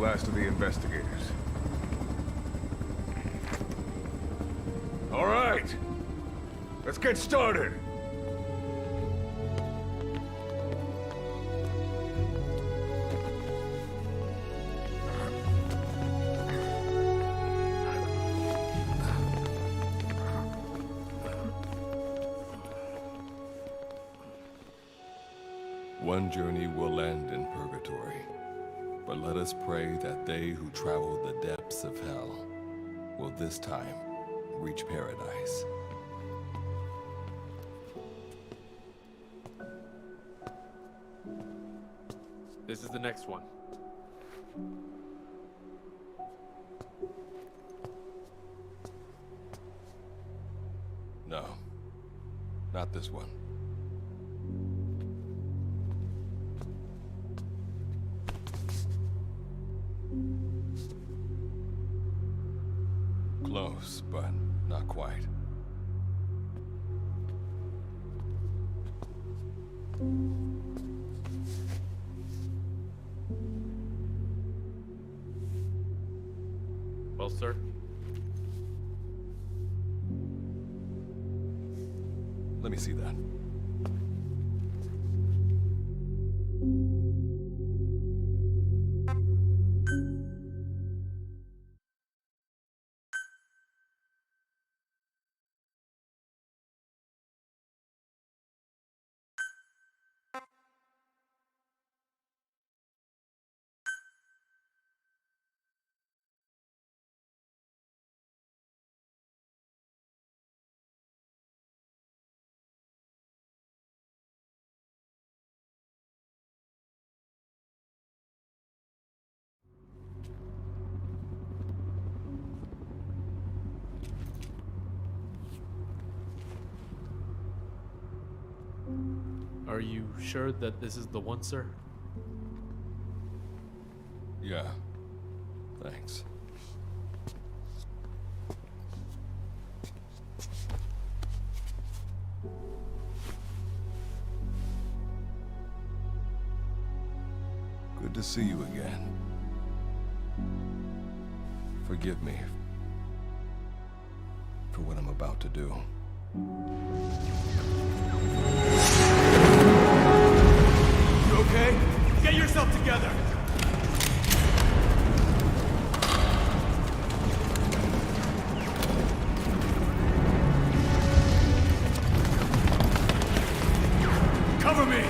last of the investigators. All right, let's get started. One journey will end in purgatory, but let us pray that they who travel the depths of hell will this time reach paradise. This is the next one. No, not this one. Close, but not quite. Well, sir. Let me see that. Are you sure that this is the one, sir? Yeah. Thanks. Good to see you again. Forgive me for what I'm about to do. You okay? Get yourself together! Cover me!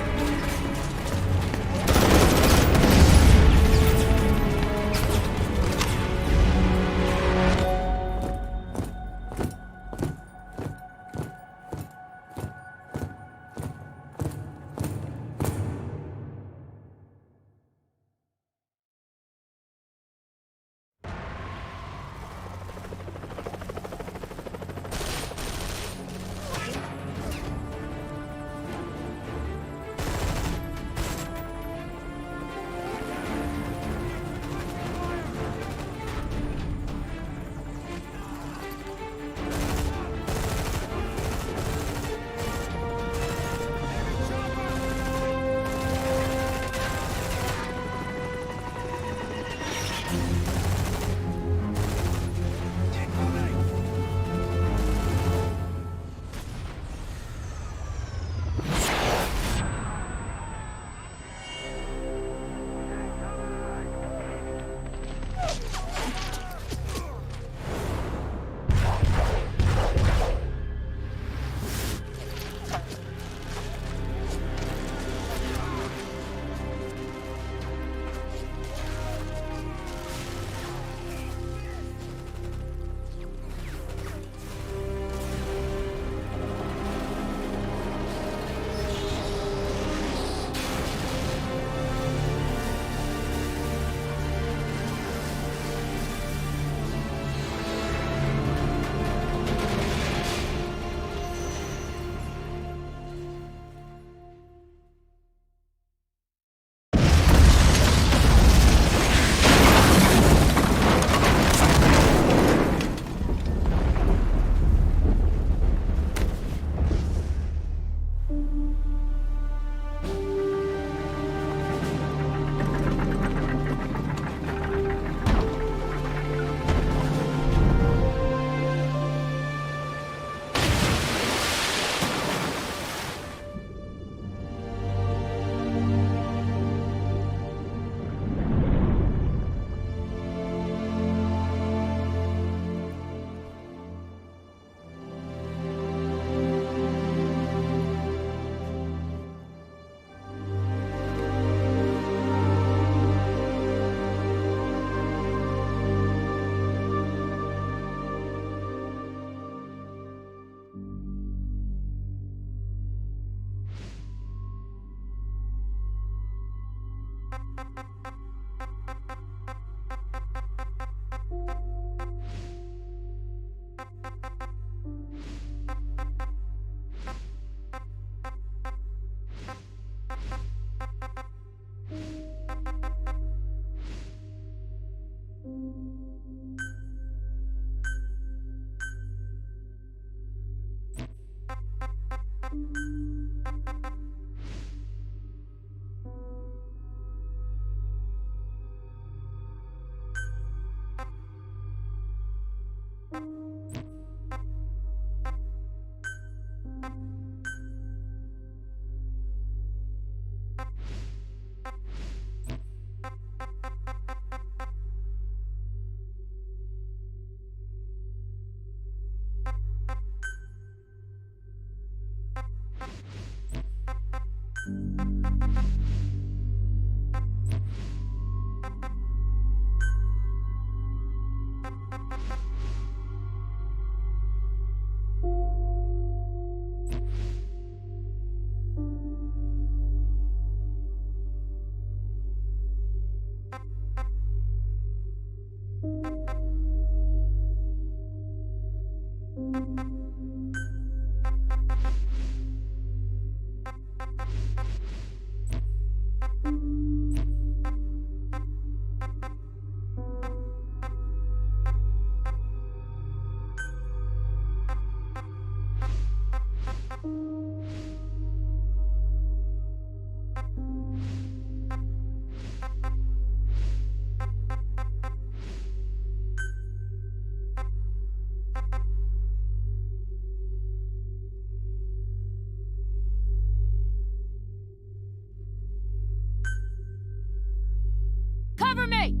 Cover me!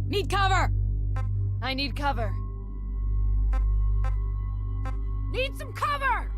Need cover! I need cover. Need some cover!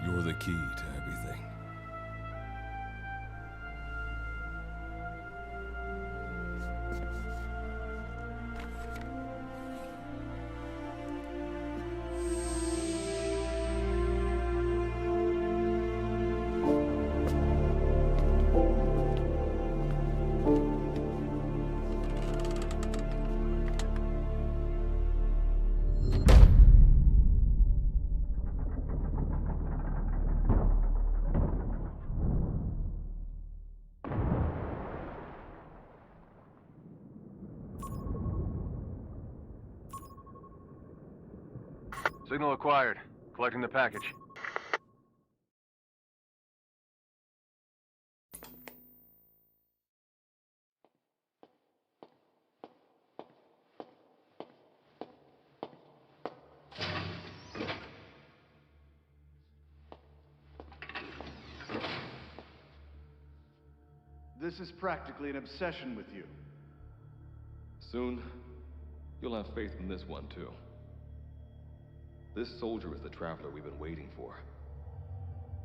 You're the key to everything. Signal acquired. Collecting the package. This is practically an obsession with you. Soon, you'll have faith in this one, too. This soldier is the traveler we've been waiting for.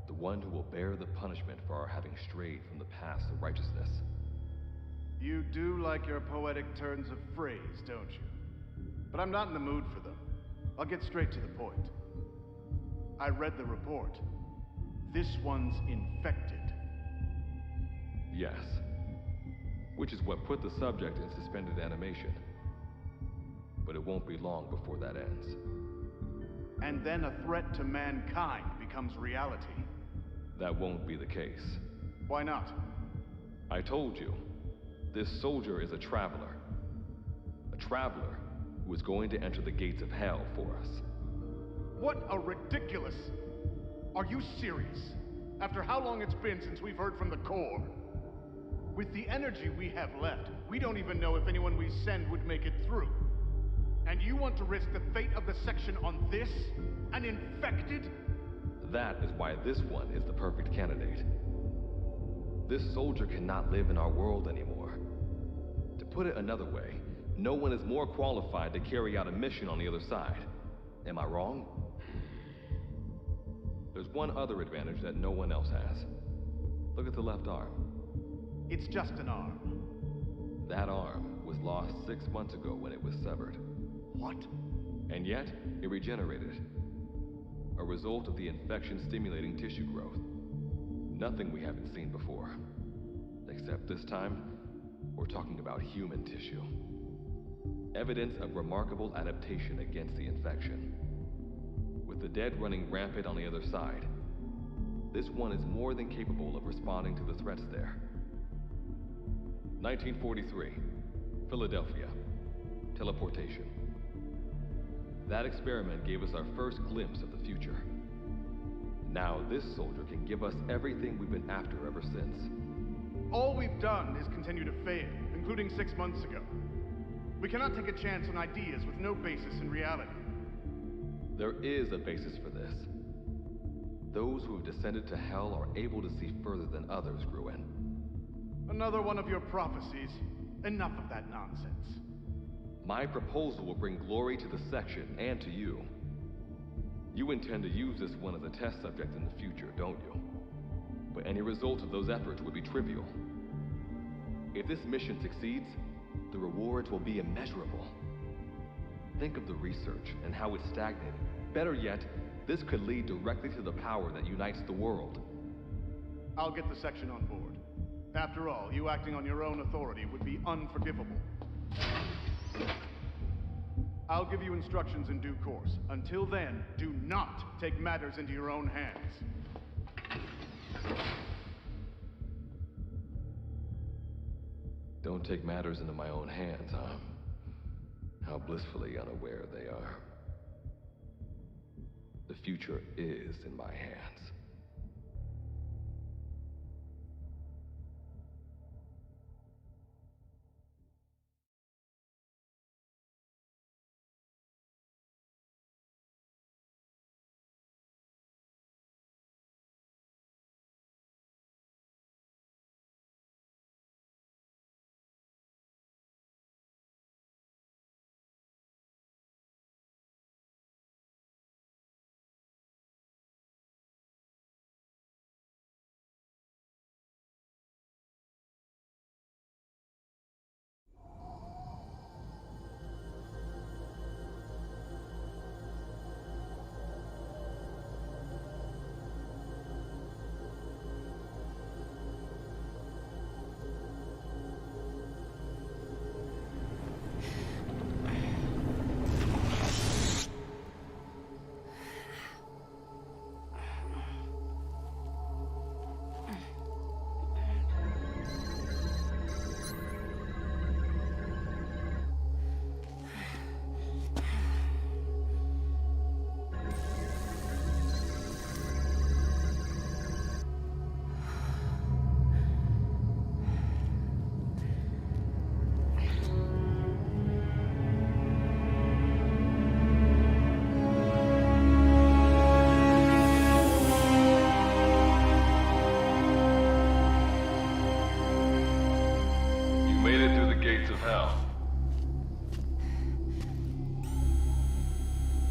The one who will bear the punishment for our having strayed from the paths of righteousness. You do like your poetic turns of phrase, don't you? But I'm not in the mood for them. I'll get straight to the point. I read the report. This one's infected. Yes. Which is what put the subject in suspended animation. But it won't be long before that ends. And then a threat to mankind becomes reality. That won't be the case. Why not? I told you, this soldier is a traveler. A traveler who is going to enter the gates of hell for us. What a ridiculous... Are you serious? After how long it's been since we've heard from the Corps? With the energy we have left, we don't even know if anyone we send would make it through. And you want to risk the fate of the section on this? An infected? That is why this one is the perfect candidate. This soldier cannot live in our world anymore. To put it another way, no one is more qualified to carry out a mission on the other side. Am I wrong? There's one other advantage that no one else has. Look at the left arm. It's just an arm. That arm was lost 6 months ago when it was severed. What? And yet, it regenerated. A result of the infection-stimulating tissue growth. Nothing we haven't seen before. Except this time, we're talking about human tissue. Evidence of remarkable adaptation against the infection. With the dead running rampant on the other side, this one is more than capable of responding to the threats there. 1943, Philadelphia. Teleportation. That experiment gave us our first glimpse of the future. Now this soldier can give us everything we've been after ever since. All we've done is continue to fail, including 6 months ago. We cannot take a chance on ideas with no basis in reality. There is a basis for this. Those who have descended to hell are able to see further than others, Gruen. Another one of your prophecies. Enough of that nonsense. My proposal will bring glory to the section and to you. You intend to use this one as a test subject in the future, don't you? But any result of those efforts would be trivial. If this mission succeeds, the rewards will be immeasurable. Think of the research and how it's stagnated. Better yet, this could lead directly to the power that unites the world. I'll get the section on board. After all, you acting on your own authority would be unforgivable. I'll give you instructions in due course. Until then, do not take matters into your own hands. Don't take matters into my own hands, huh? How blissfully unaware they are. The future is in my hands.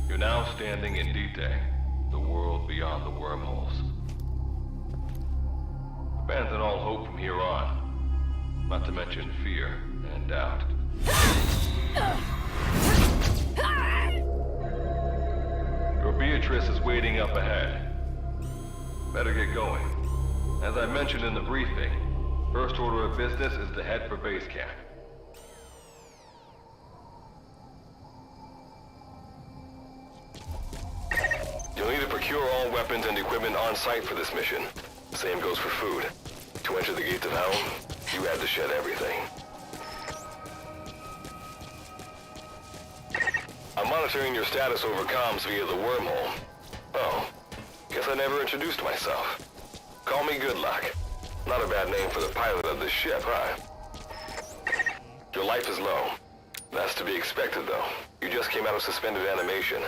You're now standing in D-Day, the world beyond the wormholes. Abandon all hope from here on. Not to mention fear and doubt. Your Beatrice is waiting up ahead. Better get going. As I mentioned in the briefing, first order of business is to head for base camp. You'll need to procure all weapons and equipment on site for this mission. Same goes for food. To enter the gates of hell, you have to shed everything. I'm monitoring your status over comms via the wormhole. Oh, guess I never introduced myself. Call me Good Luck. Not a bad name for the pilot of this ship, huh? Your life is low. That's to be expected, though. You just came out of suspended animation.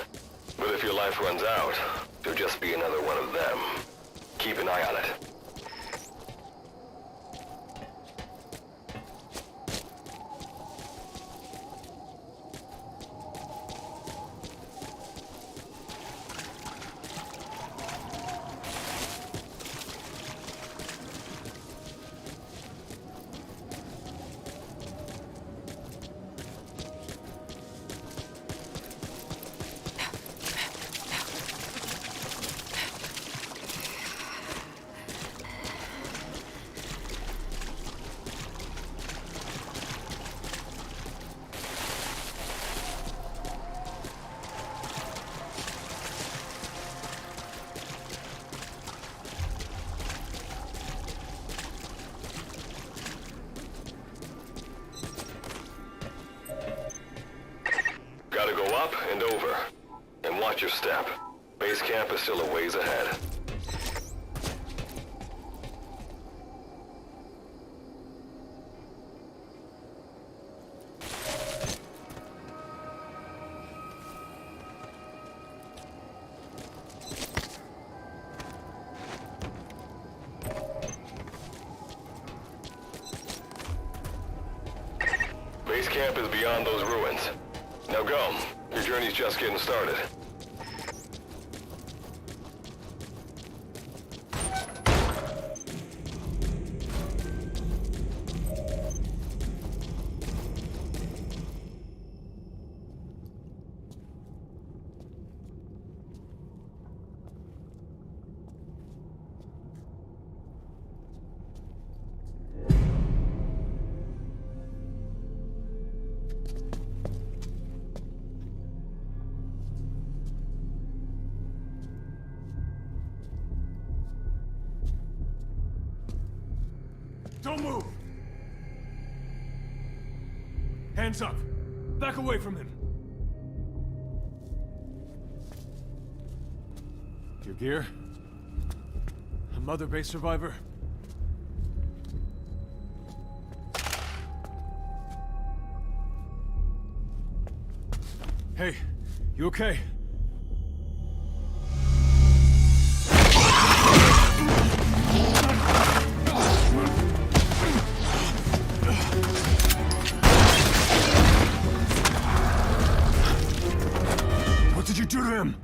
But if your life runs out, you'll just be another one of them. Keep an eye on it. Gotta go up and over. And watch your step. Base camp is still a ways ahead. Base camp is beyond those ruins. Now go. Your journey's just getting started. Don't move! Hands up! Back away from him! Your gear? A Mother Base survivor? Hey, you okay? What did you do to him?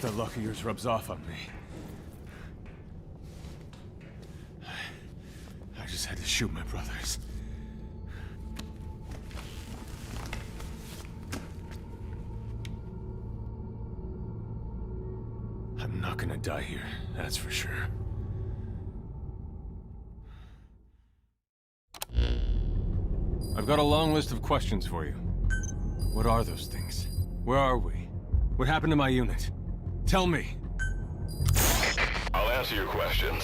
That luck of yours rubs off on me. I just had to shoot my brothers. I'm not gonna die here, that's for sure. I've got a long list of questions for you. What are those things? Where are we? What happened to my unit? Tell me. I'll answer your questions.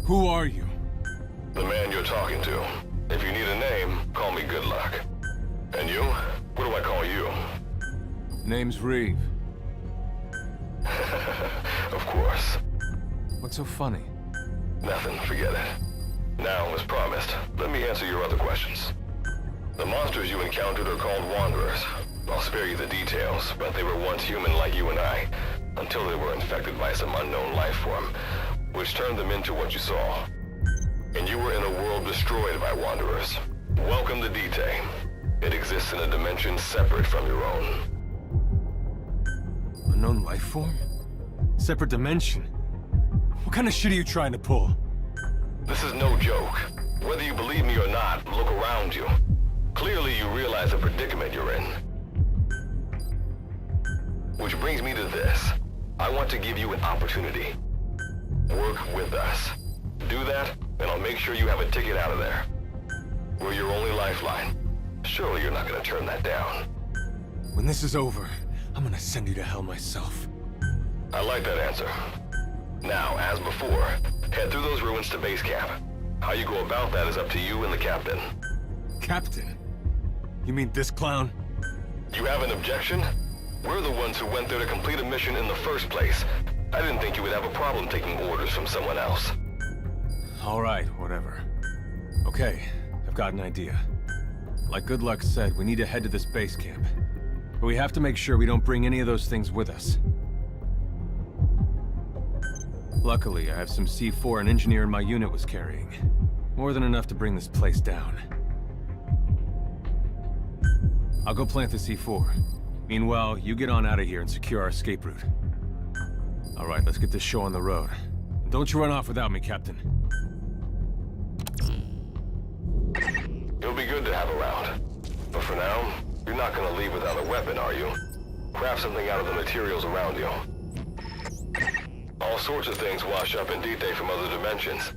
Who are you? The man you're talking to. If you need a name, call me Good Luck. And you? What do I call you? Name's Reeve. Of course. What's so funny? Nothing, forget it. Now, as promised, let me answer your other questions. The monsters you encountered are called Wanderers. I'll spare you the details, but they were once human like you and I, until they were infected by some unknown life form, which turned them into what you saw. And you were in a world destroyed by Wanderers. Welcome to D-Tay. It exists in a dimension separate from your own. Unknown life form? Separate dimension? What kind of shit are you trying to pull? This is no joke. Whether you believe me or not, look around you. Clearly you realize the predicament you're in. Which brings me to this. I want to give you an opportunity. Work with us. Do that, and I'll make sure you have a ticket out of there. We're your only lifeline. Surely you're not gonna turn that down. When this is over, I'm gonna send you to hell myself. I like that answer. Now, as before, head through those ruins to base camp. How you go about that is up to you and the captain. Captain? You mean this clown? You have an objection? We're the ones who went there to complete a mission in the first place. I didn't think you would have a problem taking orders from someone else. All right, whatever. Okay, I've got an idea. Like Good Luck said, we need to head to this base camp. But we have to make sure we don't bring any of those things with us. Luckily, I have some C4 an engineer in my unit was carrying. More than enough to bring this place down. I'll go plant the C4. Meanwhile, you get on out of here and secure our escape route. All right, let's get this show on the road. And don't you run off without me, Captain. You'll be good to have around. But for now, you're not gonna leave without a weapon, are you? Craft something out of the materials around you. All sorts of things wash up in D-Day from other dimensions.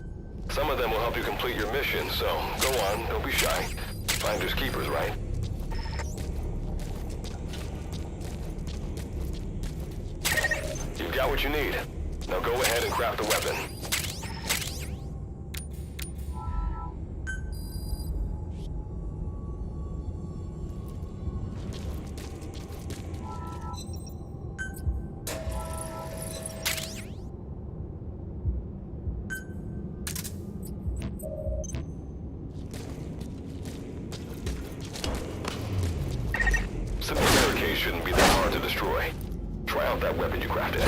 Some of them will help you complete your mission, so go on, don't be shy. Finders keepers, right? You've got what you need. Now go ahead and craft the weapon. Simple barricade shouldn't be that hard to destroy. Try out that weapon you crafted.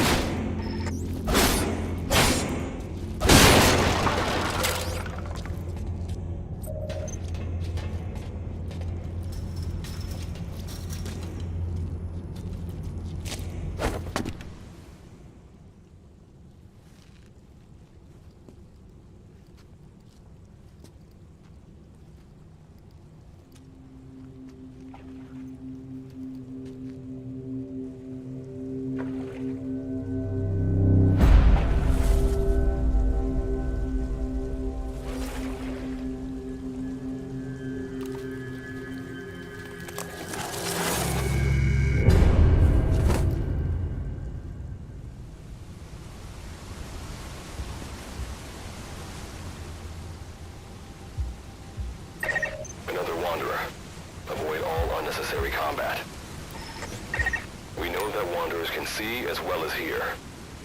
can see as well as hear.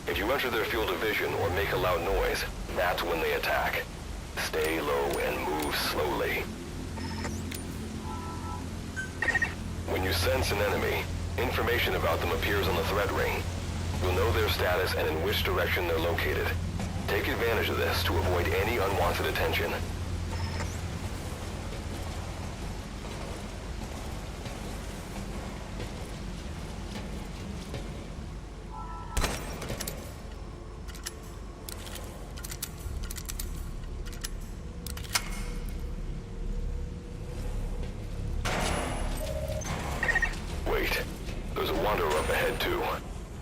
If you enter their field of vision or make a loud noise, that's when they attack. Stay low and move slowly. When you sense an enemy, information about them appears on the threat ring. You'll know their status and in which direction they're located. Take advantage of this to avoid any unwanted attention. Wait, there's a Wanderer up ahead too.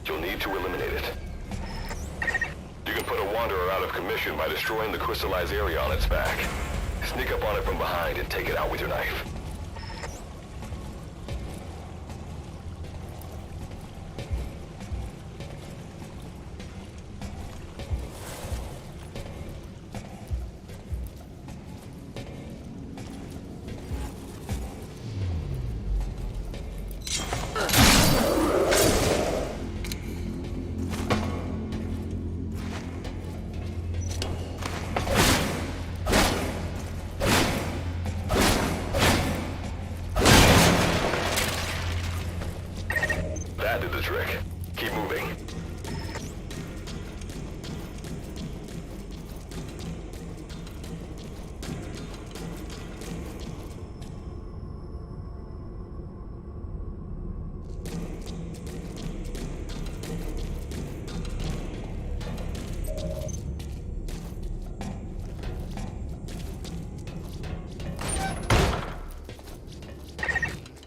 You'll need to eliminate it. You can put a Wanderer out of commission by destroying the crystallized area on its back. Sneak up on it from behind and take it out with your knife. That did the trick. Keep moving.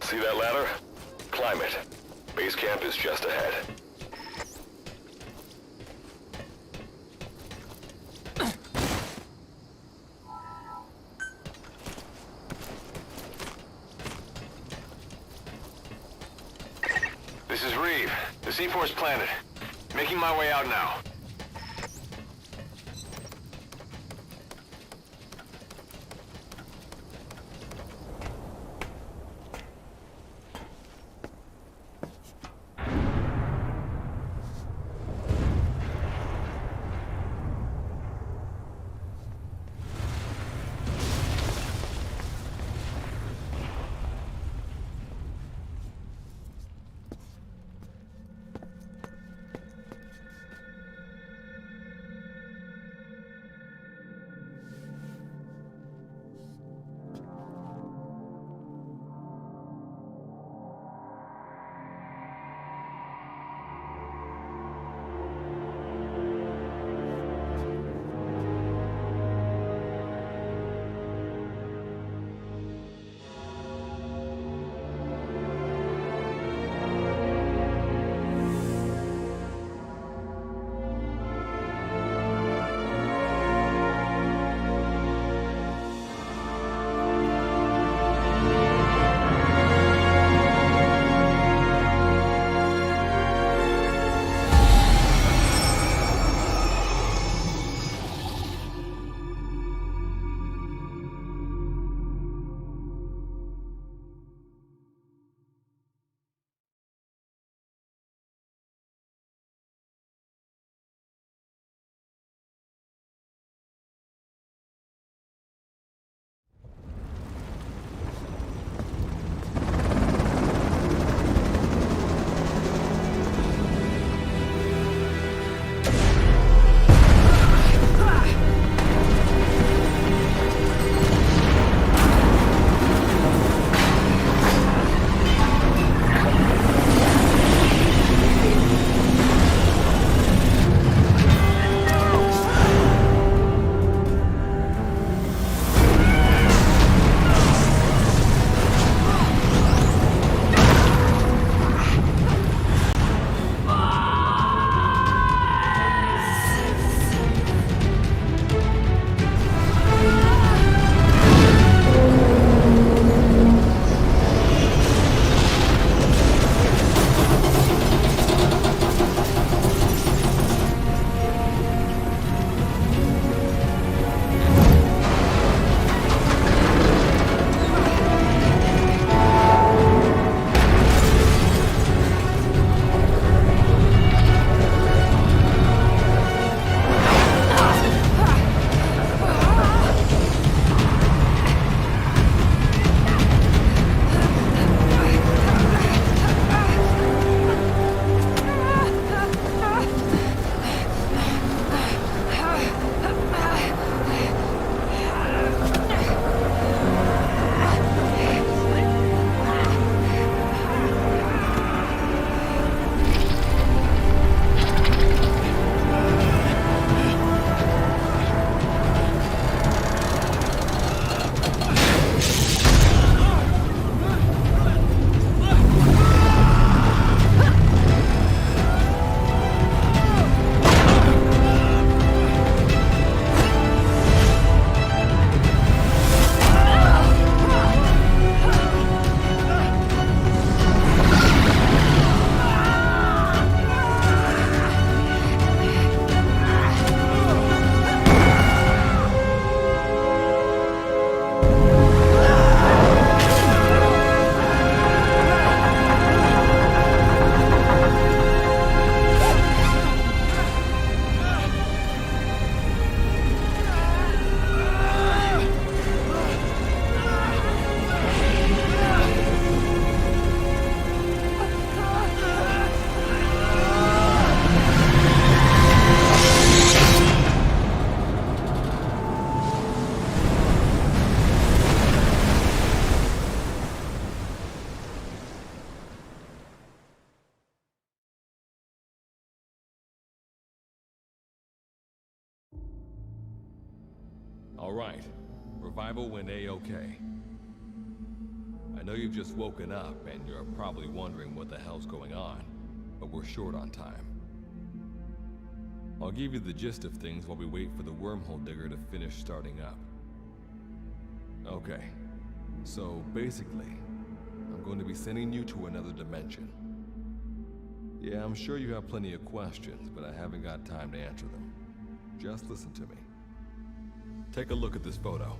See that ladder? Climb it. Base camp is just ahead. This is Reeve, the C-Force planet. Making my way out now. All right. Revival went A-okay. I know you've just woken up and you're probably wondering what the hell's going on, but we're short on time. I'll give you the gist of things while we wait for the wormhole digger to finish starting up. Okay, so basically, I'm going to be sending you to another dimension. Yeah, I'm sure you have plenty of questions, but I haven't got time to answer them. Just listen to me. Take a look at this photo.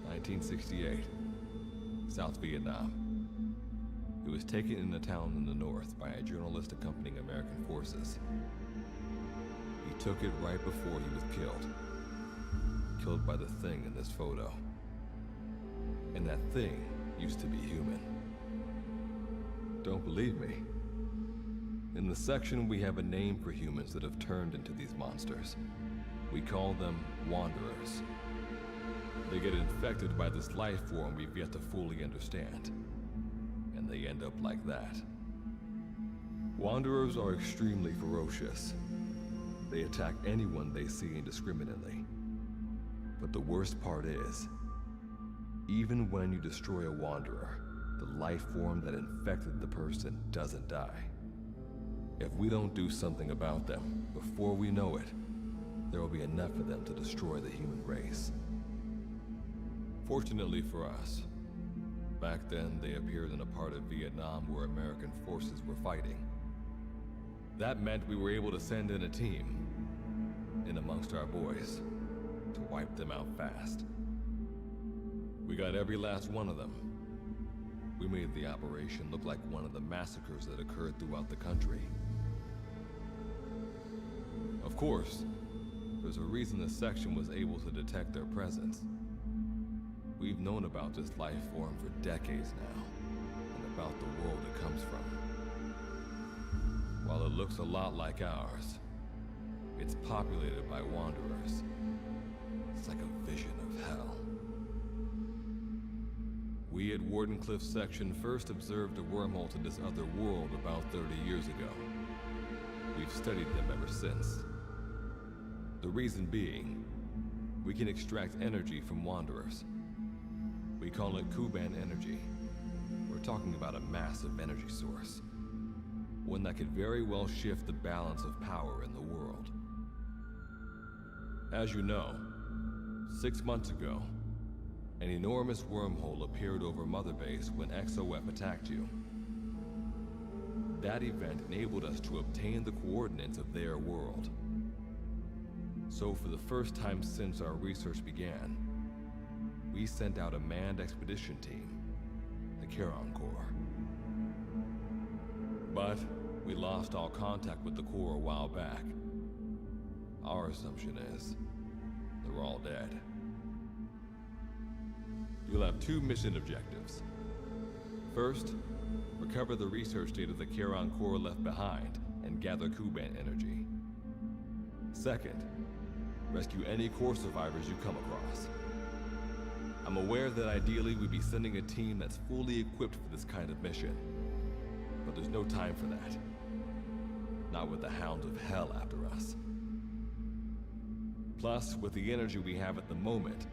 1968, South Vietnam. It was taken in a town in the north by a journalist accompanying American forces. He took it right before he was killed. Killed by the thing in this photo. And that thing used to be human. Don't believe me? In the section, we have a name for humans that have turned into these monsters. We call them Wanderers. They get infected by this life form we've yet to fully understand. And they end up like that. Wanderers are extremely ferocious. They attack anyone they see indiscriminately. But the worst part is, even when you destroy a Wanderer, the life form that infected the person doesn't die. If we don't do something about them, before we know it, there will be enough of them to destroy the human race. Fortunately for us, back then they appeared in a part of Vietnam where American forces were fighting. That meant we were able to send in a team, in amongst our boys, to wipe them out fast. We got every last one of them. We made the operation look like one of the massacres that occurred throughout the country. Of course, there's a reason the section was able to detect their presence. We've known about this life form for decades now, and about the world it comes from. While it looks a lot like ours, it's populated by Wanderers. It's like a vision of hell. We at Wardenclyffe Section first observed a wormhole to this other world about 30 years ago. We've studied them ever since. The reason being, we can extract energy from Wanderers. We call it Kuban energy. We're talking about a massive energy source. One that could very well shift the balance of power in the world. As you know, 6 months ago, an enormous wormhole appeared over Mother Base when XOF attacked you. That event enabled us to obtain the coordinates of their world. So for the first time since our research began, we sent out a manned expedition team, the Charon Corps. But we lost all contact with the Corps a while back. Our assumption is they're all dead. You'll have 2 mission objectives. First, recover the research data the Charon Corps left behind and gather Kuban energy. Second, rescue any Corps survivors you come across. I'm aware that ideally we'd be sending a team that's fully equipped for this kind of mission, but there's no time for that. Not with the Hounds of Hell after us. Plus, with the energy we have at the moment,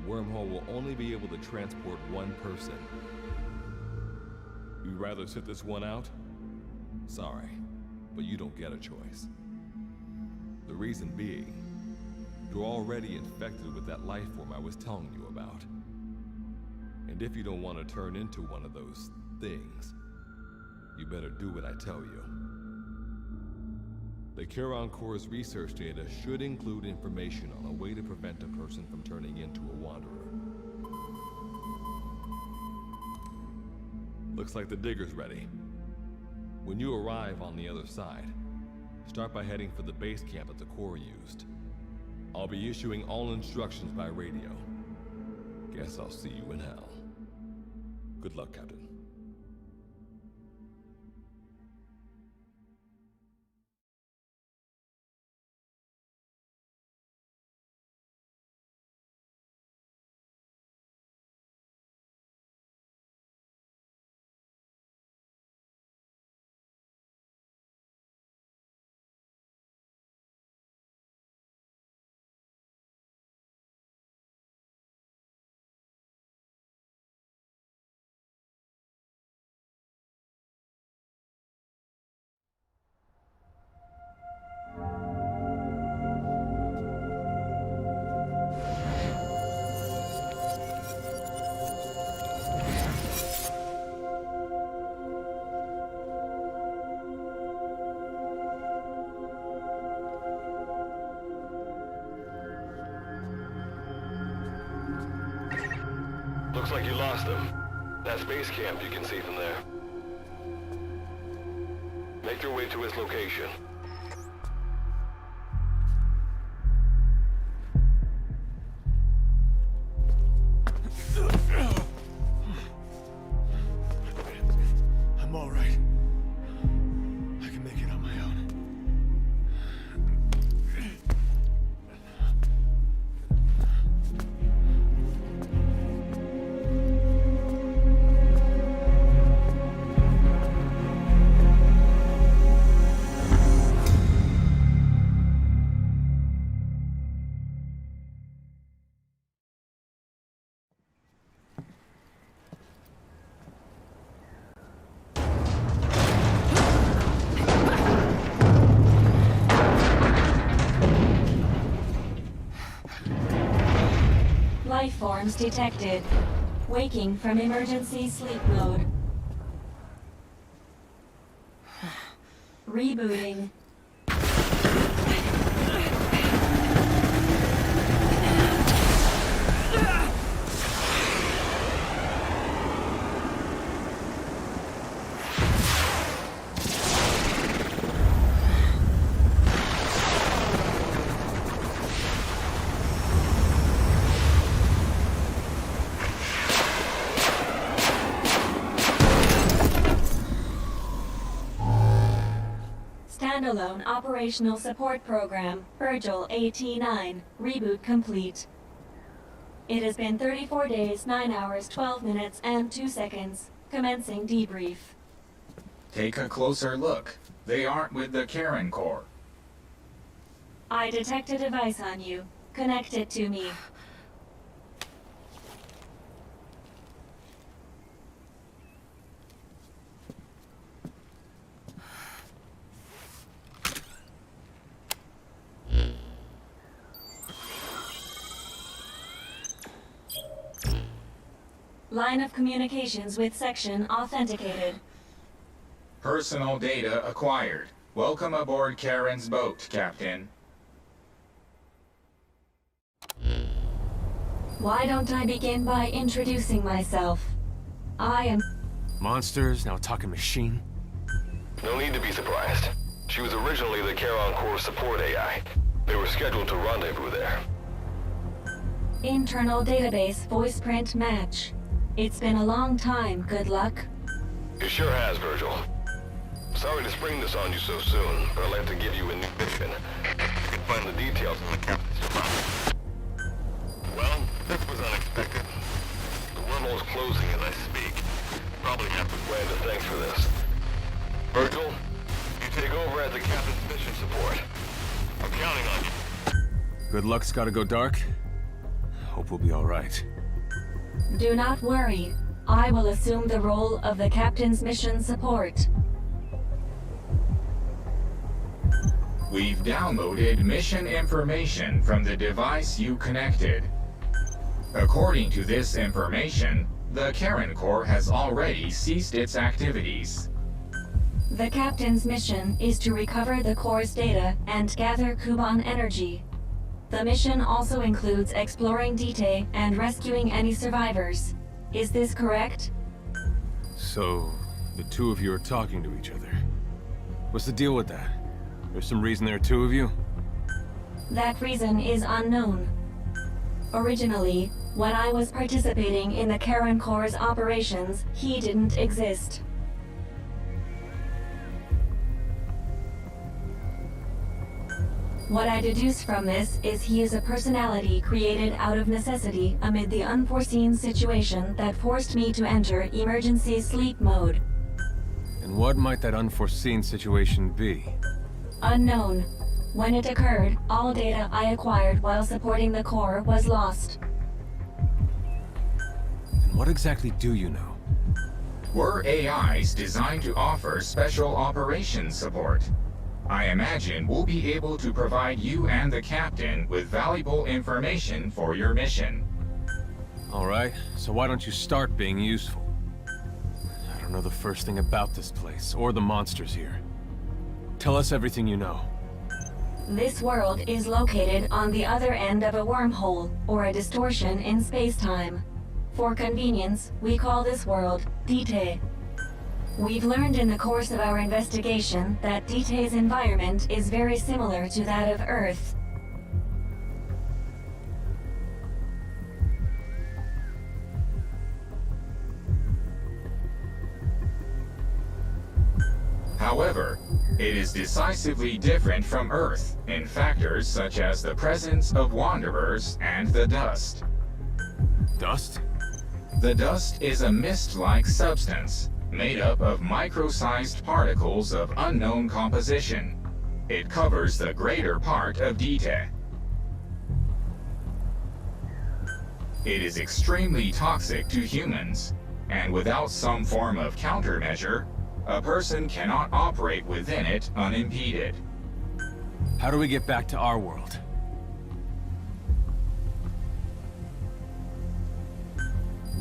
the wormhole will only be able to transport one person. You'd rather sit this one out? Sorry, but you don't get a choice. The reason being, you're already infected with that life form I was telling you about. And if you don't want to turn into one of those things, you better do what I tell you. The Charon Corps' research data should include information on a way to prevent a person from turning into a Wanderer. Looks like the digger's ready. When you arrive on the other side, start by heading for the base camp that the Corps used. I'll be issuing all instructions by radio. Guess I'll see you in hell. Good luck, Captain. Looks like you lost them. That base camp you can see from there. Make your way to his location. I'm all right. I can make it on my own. Life forms detected. Waking from emergency sleep mode. Rebooting. Standalone Operational Support Program, Virgil AT-9, reboot complete. It has been 34 days, 9 hours, 12 minutes, and 2 seconds. Commencing debrief. Take a closer look. They aren't with the Karen Corps. I detect a device on you. Connect it to me. Line of communications with section authenticated. Personal data acquired. Welcome aboard Karen's boat, Captain. Why don't I begin by introducing myself? I am... Monsters, now a talking machine. No need to be surprised. She was originally the Charon Corps support AI. They were scheduled to rendezvous there. Internal database voice print match. It's been a long time, good luck. It sure has, Virgil. Sorry to spring this on you so soon, but I'd like to give you a new mission. You can find the details in the captain's file. Well, this was unexpected. The wormhole's closing as I speak. Probably have to plan to thanks for this. Virgil, you take over as the captain's mission support. I'm counting on you. Good luck's gotta go dark. Hope we'll be all right. Do not worry. I will assume the role of the captain's mission support. We've downloaded mission information from the device you connected. According to this information, the Karen Corps has already ceased its activities. The captain's mission is to recover the Corps' data and gather Kuban energy. The mission also includes exploring Dite and rescuing any survivors. Is this correct? So, the two of you are talking to each other. What's the deal with that? There's some reason there are two of you? That reason is unknown. Originally, when I was participating in the Karen Corps' operations, he didn't exist. What I deduce from this is he is a personality created out of necessity amid the unforeseen situation that forced me to enter emergency sleep mode. And what might that unforeseen situation be? Unknown. When it occurred, all data I acquired while supporting the Corps was lost. And what exactly do you know? We're AIs designed to offer special operations support. I imagine we'll be able to provide you and the captain with valuable information for your mission. All right, so why don't you start being useful? I don't know the first thing about this place, or the monsters here. Tell us everything you know. This world is located on the other end of a wormhole, or a distortion in space-time. For convenience, we call this world Dite. We've learned in the course of our investigation that Dite's environment is very similar to that of Earth. However, it is decisively different from Earth in factors such as the presence of wanderers and the dust. Dust? The dust is a mist-like substance made up of micro-sized particles of unknown composition. It covers the greater part of Dite. It is extremely toxic to humans, and without some form of countermeasure, a person cannot operate within it unimpeded. How do we get back to our world?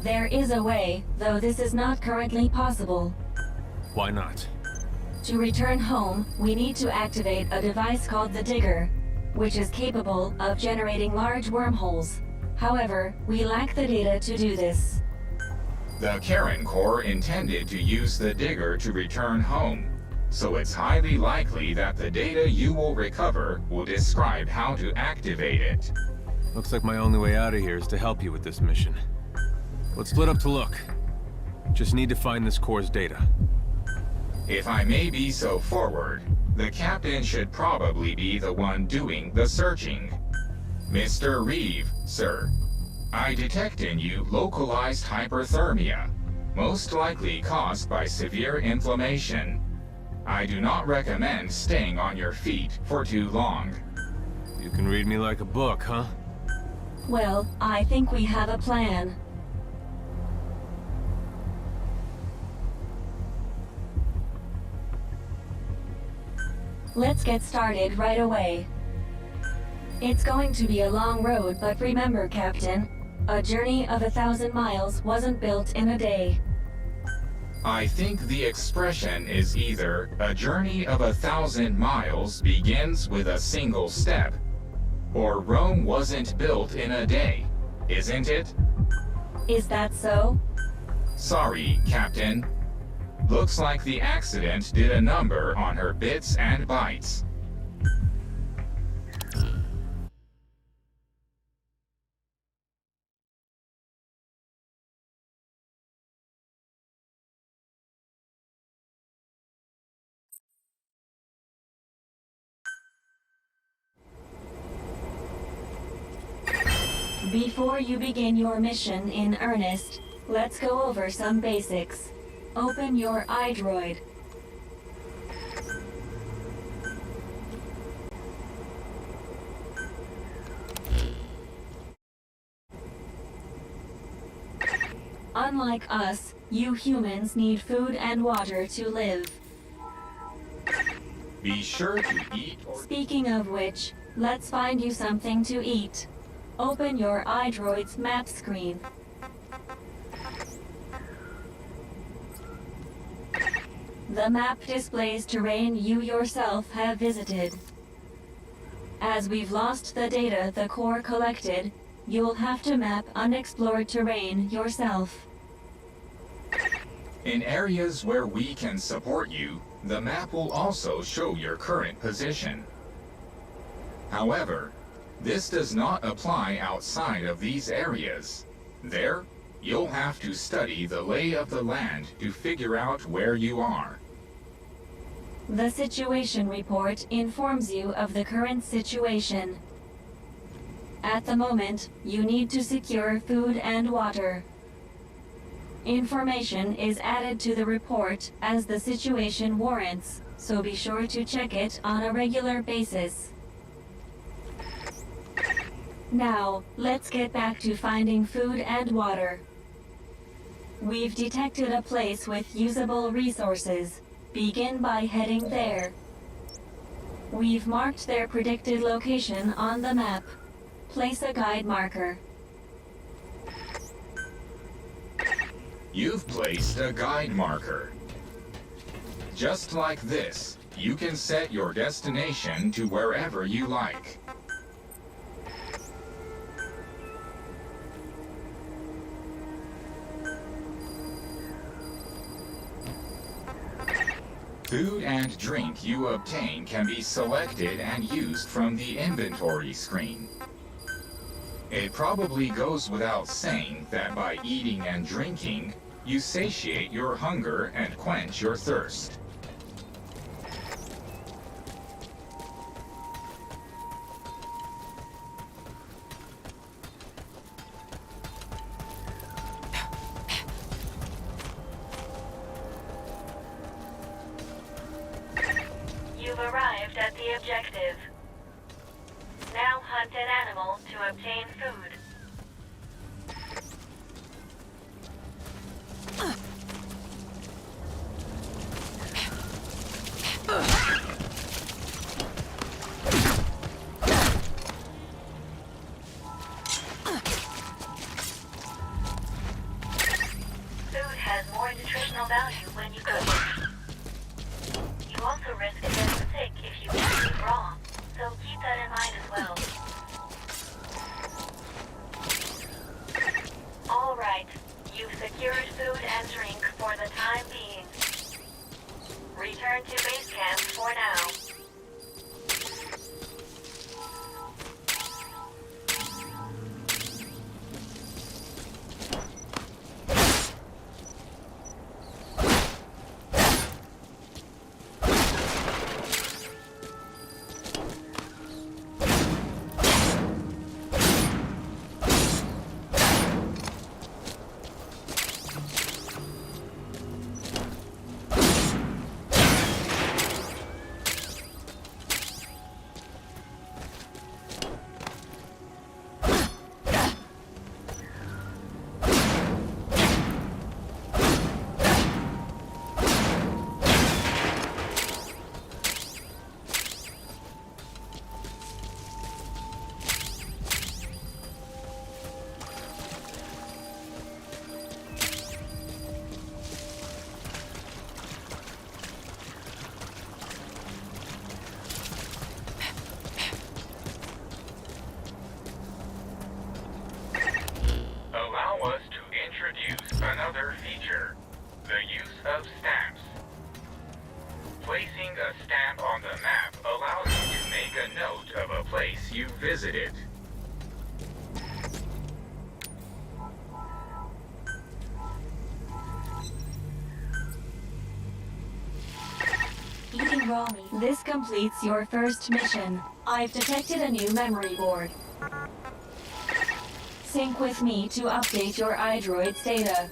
There is a way, though this is not currently possible. Why not? To return home, we need to activate a device called the Digger, which is capable of generating large wormholes. However, we lack the data to do this. The Karen Corps intended to use the Digger to return home, so it's highly likely that the data you will recover will describe how to activate it. Looks like my only way out of here is to help you with this mission. Let's split up to look. Just need to find this Corps' data. If I may be so forward, the captain should probably be the one doing the searching. Mr. Reeve, sir. I detect in you localized hyperthermia, most likely caused by severe inflammation. I do not recommend staying on your feet for too long. You can read me like a book, huh? Well, I think we have a plan. Let's get started right away. It's going to be a long road, but remember, Captain, a journey of 1,000 miles wasn't built in a day. I think the expression is either a journey of 1,000 miles begins with a single step, or Rome wasn't built in a day, isn't it? Is that so? Sorry, Captain. Looks like the accident did a number on her bits and bytes. Before you begin your mission in earnest, let's go over some basics. Open your iDroid. Unlike us, you humans need food and water to live. Be sure to eat or... Speaking of which, let's find you something to eat. Open your iDroid's map screen. The map displays terrain you yourself have visited. As we've lost the data the Corps collected, you'll have to map unexplored terrain yourself. In areas where we can support you, the map will also show your current position. However, this does not apply outside of these areas. There, you'll have to study the lay of the land to figure out where you are. The situation report informs you of the current situation. At the moment, you need to secure food and water. Information is added to the report as the situation warrants, so be sure to check it on a regular basis. Now, let's get back to finding food and water. We've detected a place with usable resources. Begin by heading there. We've marked their predicted location on the map. Place a guide marker. You've placed a guide marker. Just like this, you can set your destination to wherever you like. Food and drink you obtain can be selected and used from the inventory screen. It probably goes without saying that by eating and drinking, you satiate your hunger and quench your thirst. You've arrived at the objective. Now hunt an animal to obtain food. Food has more nutritional value when you cook it. You also risk getting sick if you eat it raw, so keep that in mind as well. All right, you've secured food and drink for the time being. Return to base camp for now. Allow us to introduce another feature, the use of stamps. Placing a stamp on the map allows you to make a note of a place you visited. Eating raw meat. This completes your first mission. I've detected a new memory board. Sync with me to update your iDroid's data.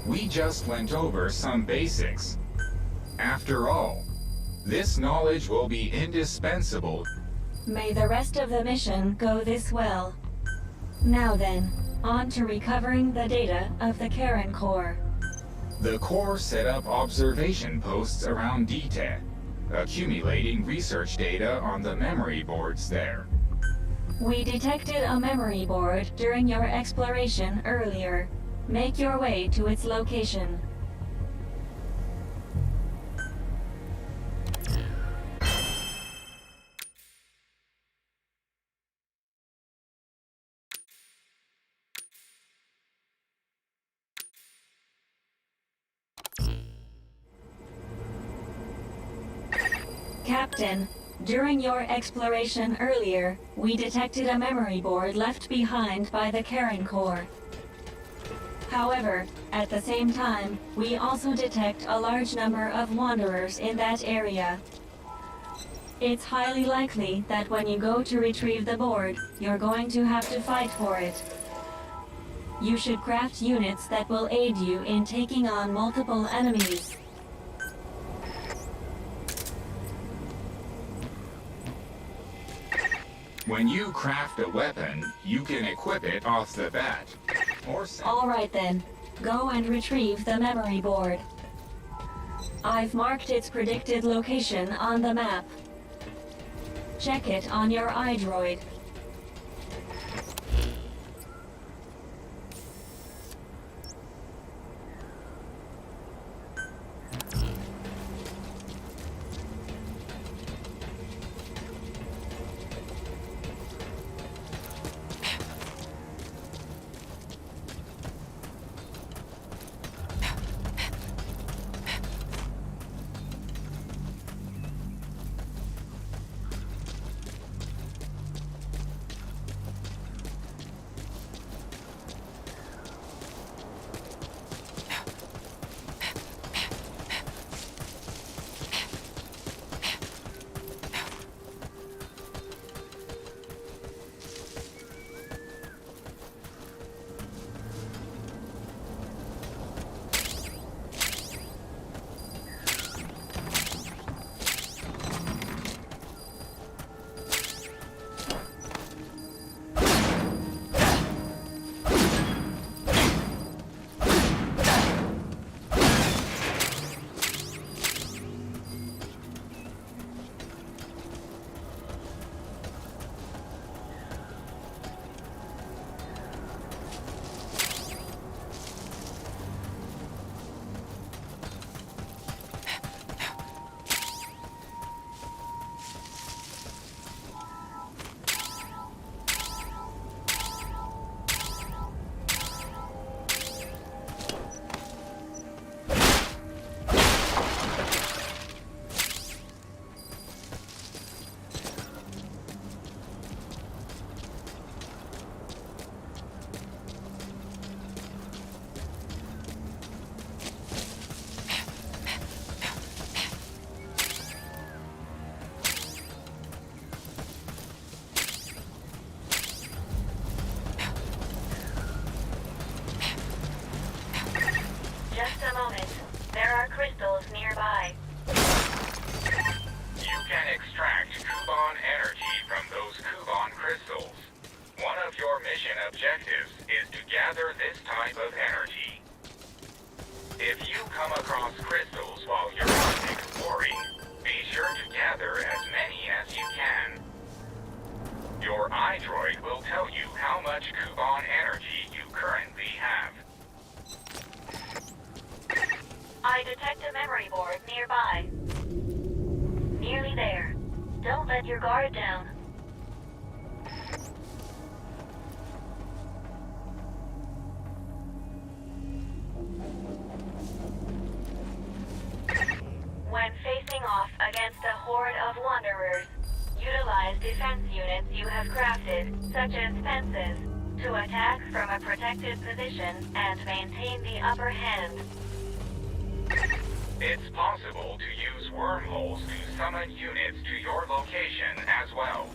We just went over some basics. After all, this knowledge will be indispensable. May the rest of the mission go this well. Now then, on to recovering the data of the Karen Core. The Core set up observation posts around DTA, accumulating research data on the memory boards there. We detected a memory board during your exploration earlier. Make your way to its location. Captain, during your exploration earlier, we detected a memory board left behind by the Karen Core. However, at the same time, we also detect a large number of wanderers in that area. It's highly likely that when you go to retrieve the board, you're going to have to fight for it. You should craft units that will aid you in taking on multiple enemies. When you craft a weapon, you can equip it off the bat. Alright then, go and retrieve the memory board. I've marked its predicted location on the map. Check it on your iDroid. Just a moment. There are crystals nearby. You can extract Kuban energy from those Kuban crystals. One of your mission objectives is to gather this type of energy. If you come across crystals while you're out exploring, be sure to gather as many as you can. Your iDroid will tell you how much Kuban energy you currently have. I detect a memory board nearby. Nearly there. Don't let your guard down. When facing off against a horde of wanderers, utilize defense units you have crafted, such as fences, to attack from a protected position and maintain the upper hand. It's possible to use wormholes to summon units to your location as well.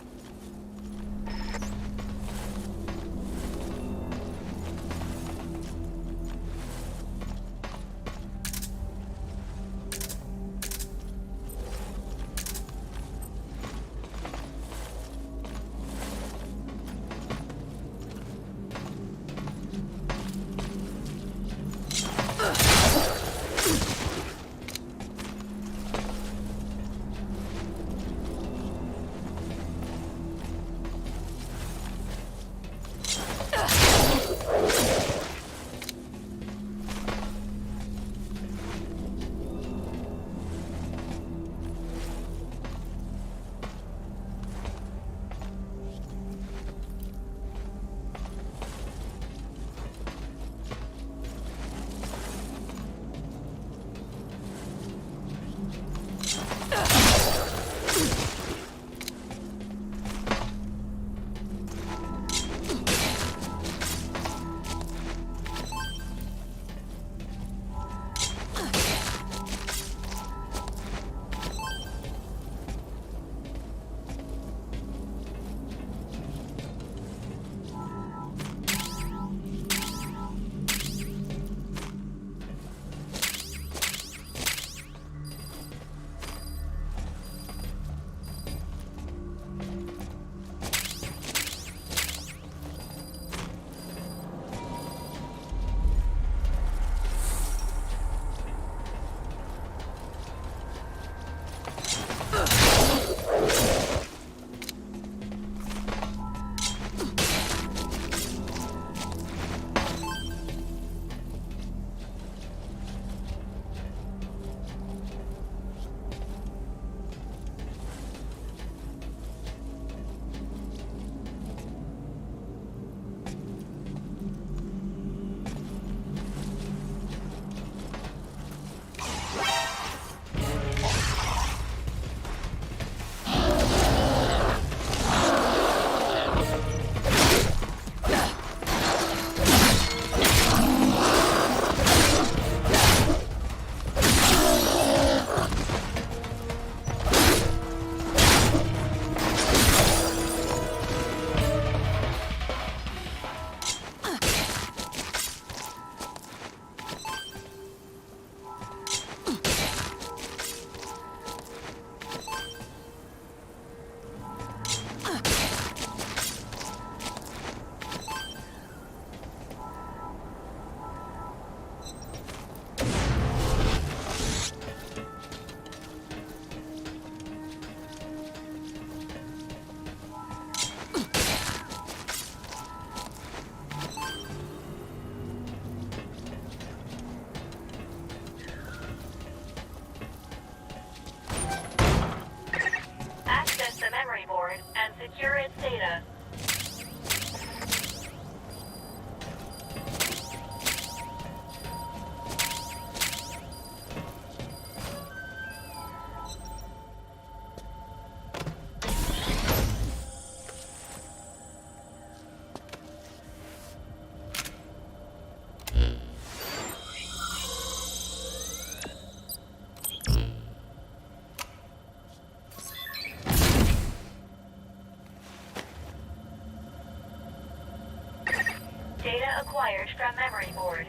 acquired from memory board.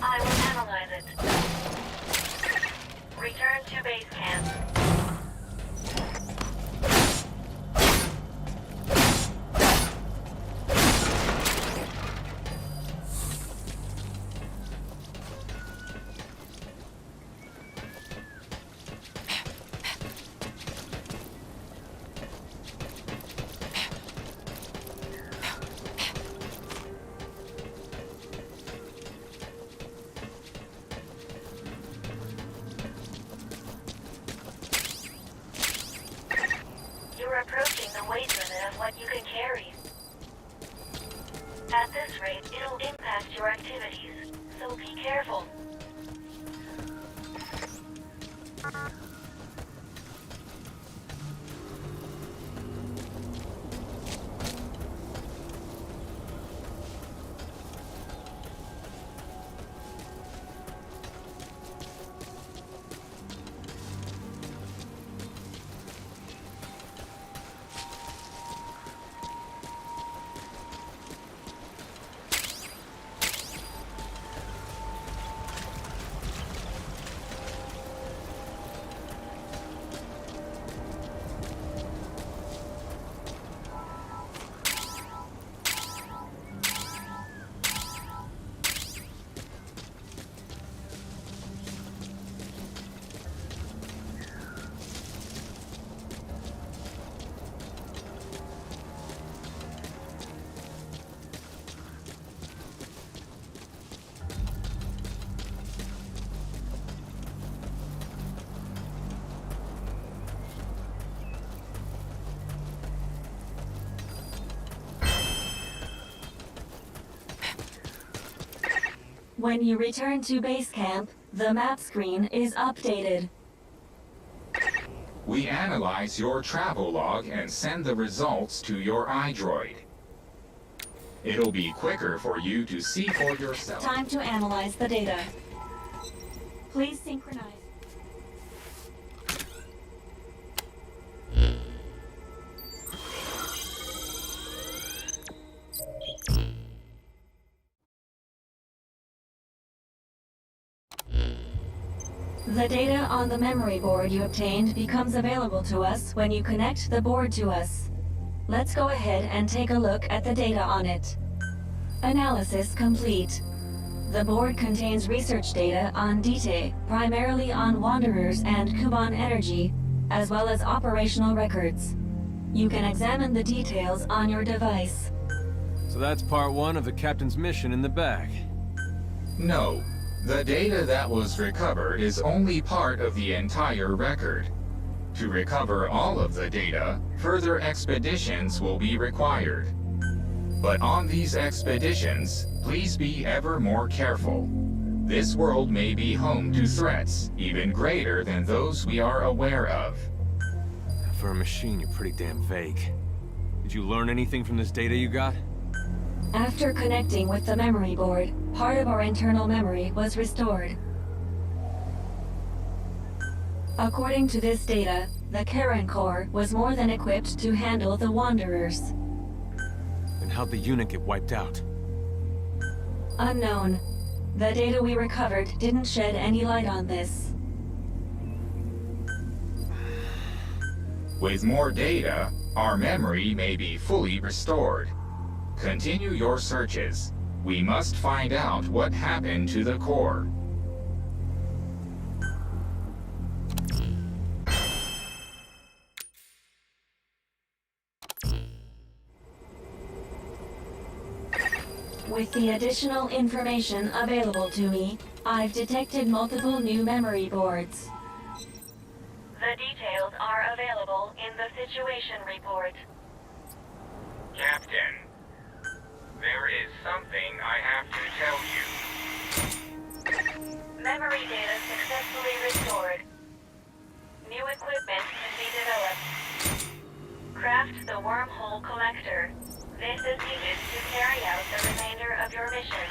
I will analyze it. Return to base camp. You're approaching the weight limit of what you can carry. At this rate, it'll impact your activities, so be careful. When you return to base camp, the map screen is updated. We analyze your travel log and send the results to your iDroid. It'll be quicker for you to see for yourself. Time to analyze the data. Please synchronize. The data on the memory board you obtained becomes available to us when you connect the board to us. Let's go ahead and take a look at the data on it. Analysis complete. The board contains research data on Dite, primarily on Wanderers and Kuban Energy, as well as operational records. You can examine the details on your device. So that's part one of the captain's mission in the bag. No. The data that was recovered is only part of the entire record. To recover all of the data, further expeditions will be required. But on these expeditions, please be ever more careful. This world may be home to threats even greater than those we are aware of. For a machine, you're pretty damn vague. Did you learn anything from this data you got? After connecting with the memory board, part of our internal memory was restored. According to this data, the Karen Core was more than equipped to handle the Wanderers. Then how'd the unit get wiped out? Unknown. The data we recovered didn't shed any light on this. With more data, our memory may be fully restored. Continue your searches. We must find out what happened to the core. With the additional information available to me, I've detected multiple new memory boards. The details are available in the situation report. Captain, there is something I have to tell you. Memory data successfully restored. New equipment can be developed. Craft the wormhole collector. This is needed to carry out the remainder of your mission.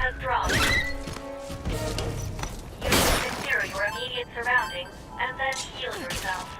has dropped. You should secure your immediate surroundings and then heal yourself.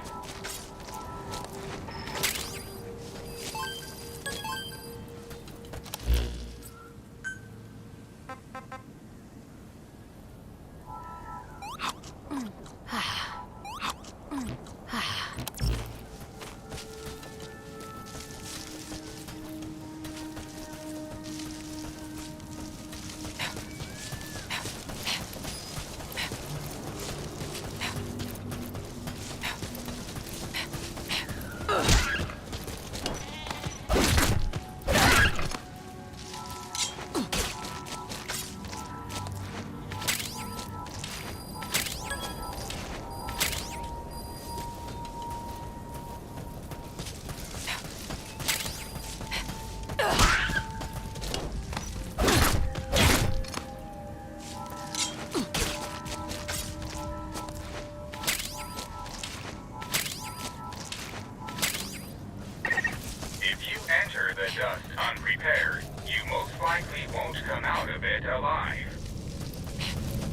If you enter the dust unprepared, you most likely won't come out of it alive.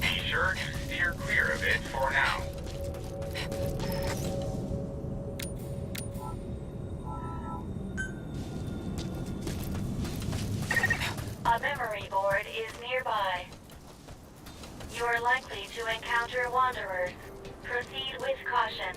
Be sure to steer clear of it for now. A memory board is nearby. You are likely to encounter wanderers. Proceed with caution.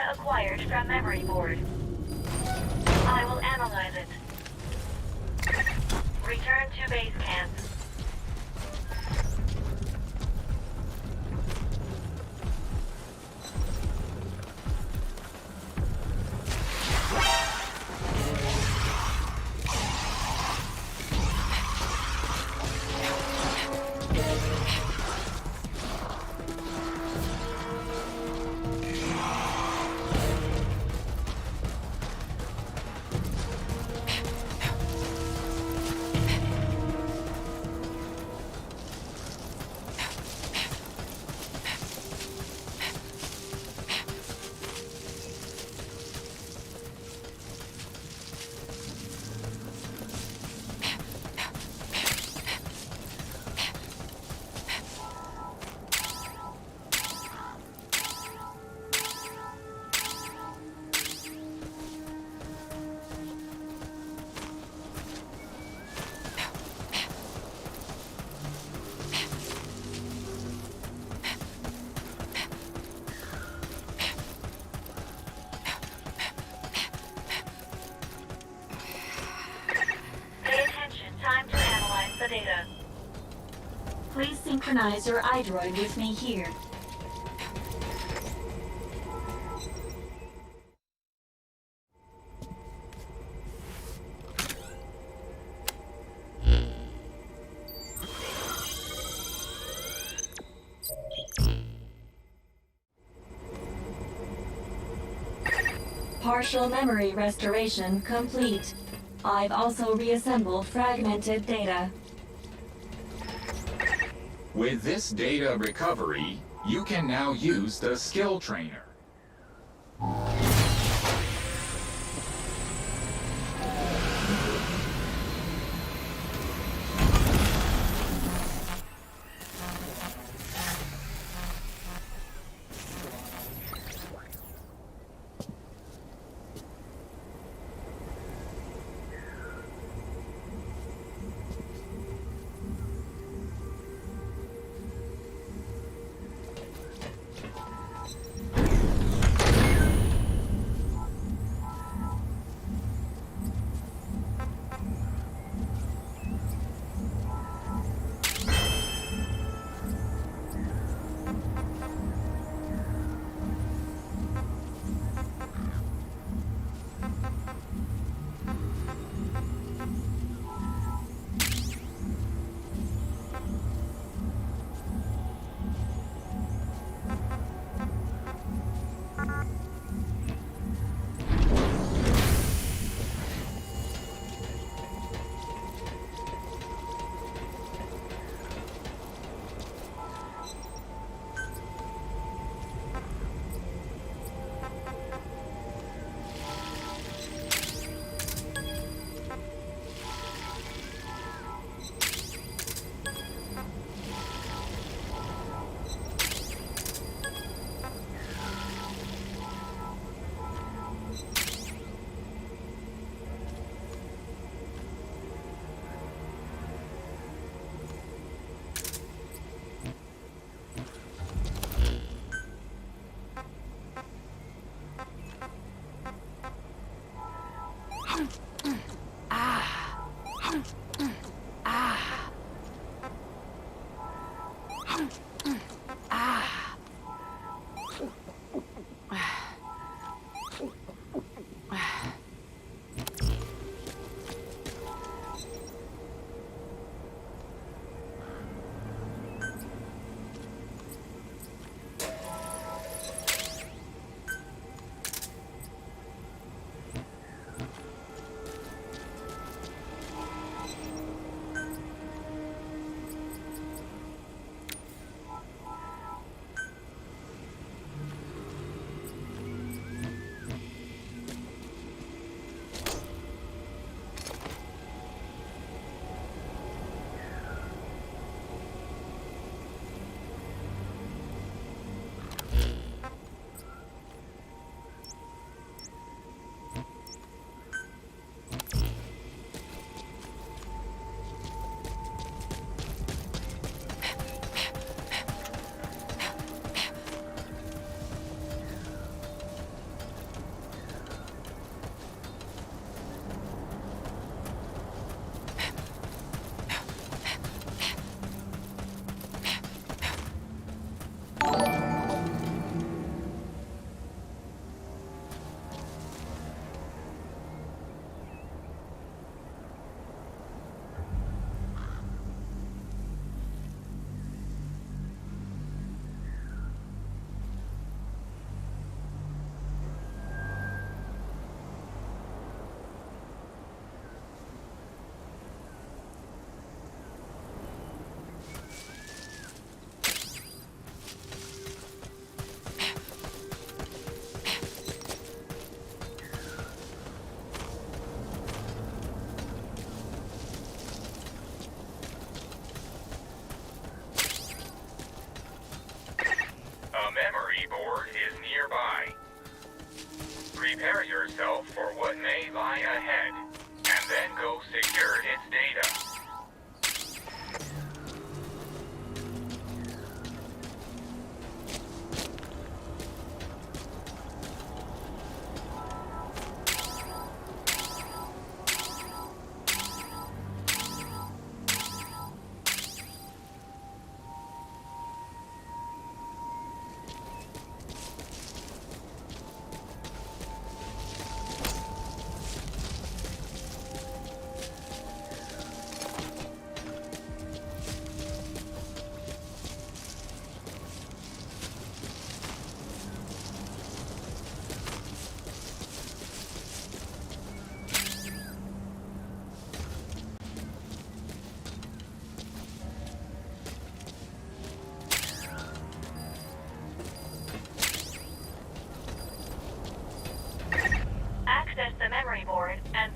data acquired from memory board. I will analyze it. Return to base camp. Data. Please synchronize your iDroid with me here. Partial memory restoration complete. I've also reassembled fragmented data. With this data recovery, you can now use the skill trainer.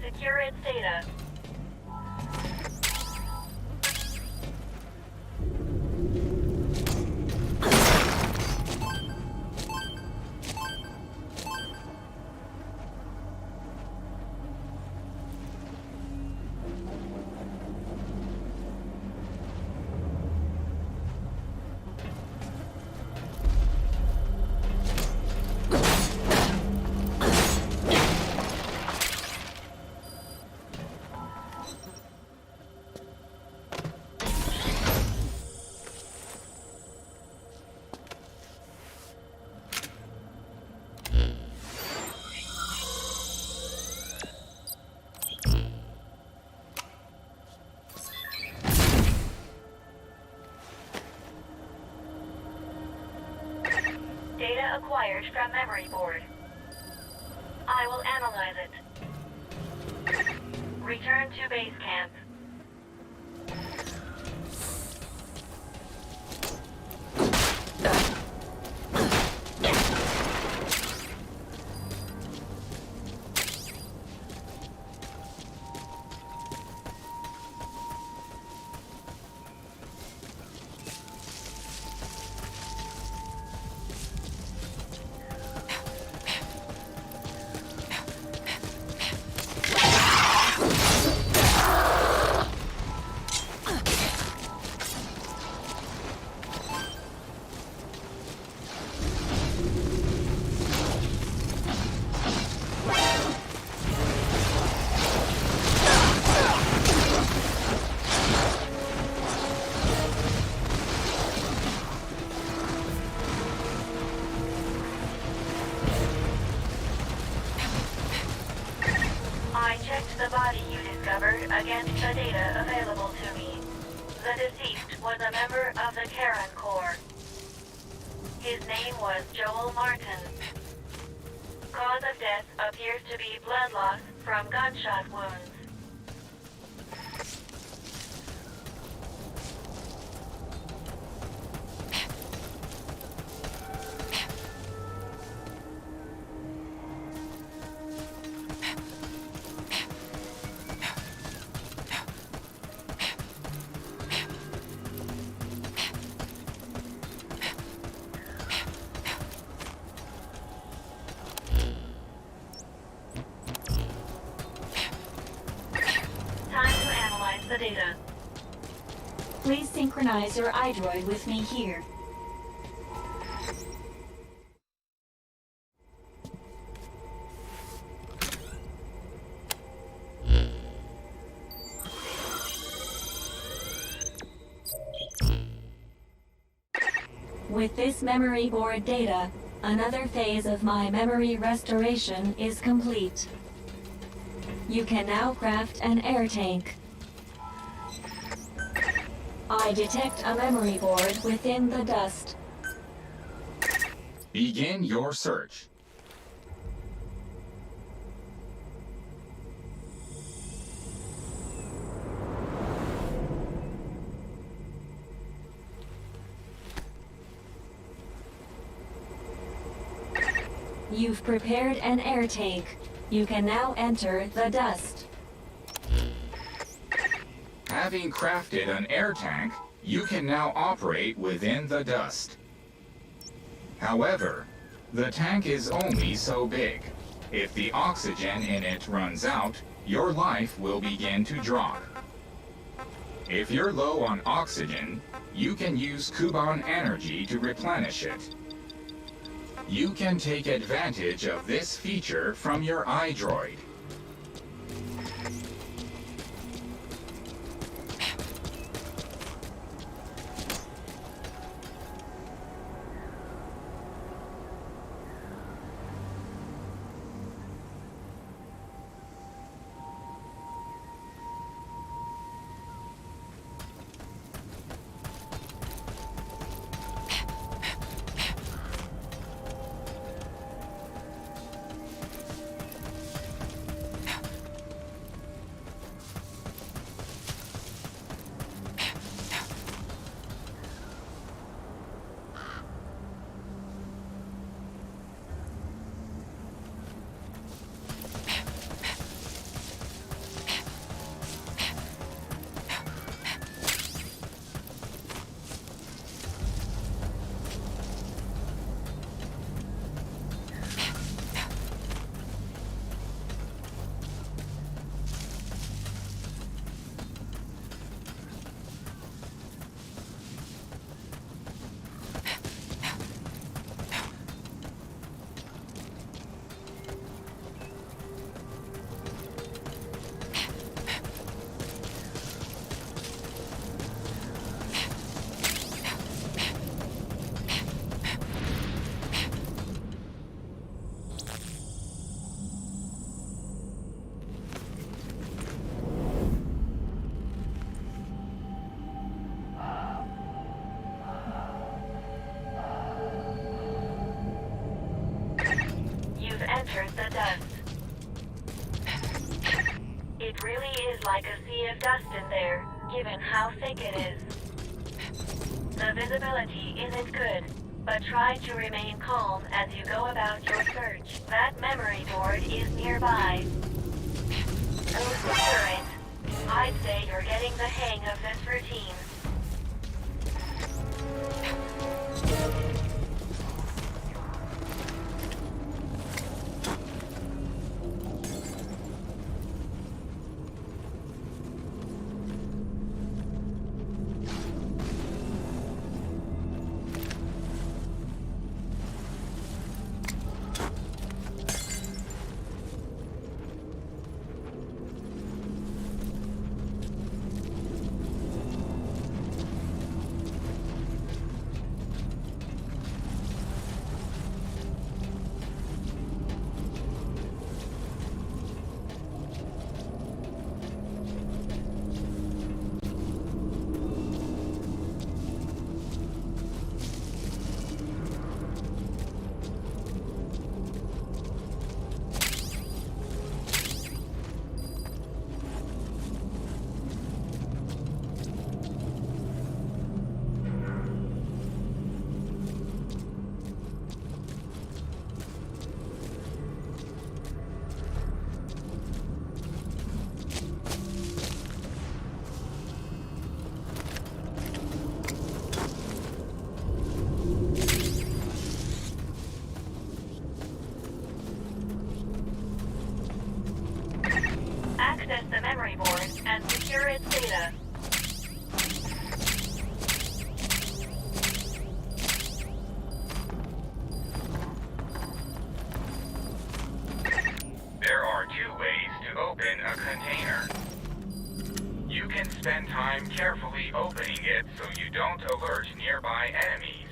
secure its data. Data acquired from memory board. I will analyze it. Return to base camp. I checked the body you discovered against the data available to me. The deceased was a member of the Karen Corps. His name was Joel Martin. Cause of death appears to be blood loss from gunshot wounds. The data. Please synchronize your iDroid with me here. With this memory board data, another phase of my memory restoration is complete. You can now craft an air tank. I detect a memory board within the dust. Begin your search. You've prepared an air tank. You can now enter the dust. Having crafted an air tank, you can now operate within the dust. However, the tank is only so big. If the oxygen in it runs out, your life will begin to drop. If you're low on oxygen, you can use Kuban energy to replenish it. You can take advantage of this feature from your iDroid. entered the dust. It really is like a sea of dust in there, given how thick it is. The visibility isn't good, but try to remain calm as you go about your search. That memory board is nearby. Go secure it. I'd say you're getting the hang of this routine. Access the memory board and secure its data. There are two ways to open a container. You can spend time carefully opening it so you don't alert nearby enemies.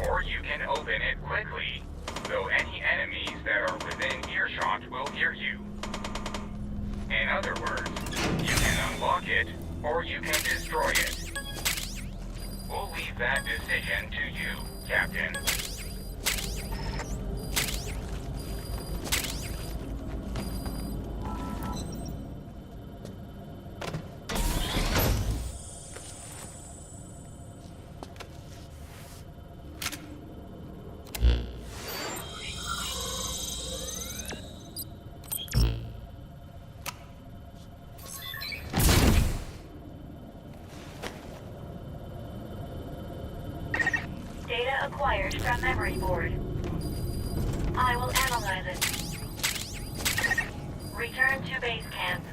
Or you can open it quickly, though any enemies that are within earshot will hear you. In other words, you can unlock it, or you can destroy it. We'll leave that decision to you, Captain. Data acquired from memory board. I will analyze it. Return to base camp.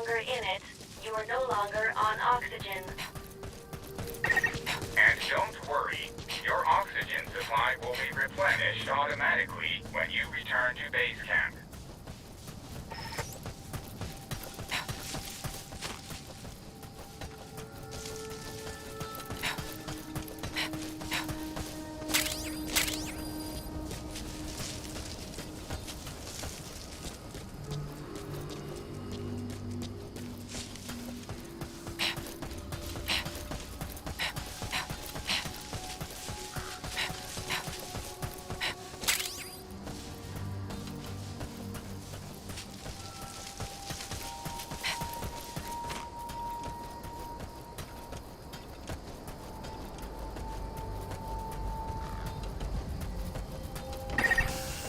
longer in it, you are no longer on oxygen. And don't worry, your oxygen supply will be replenished automatically when you return to base camp.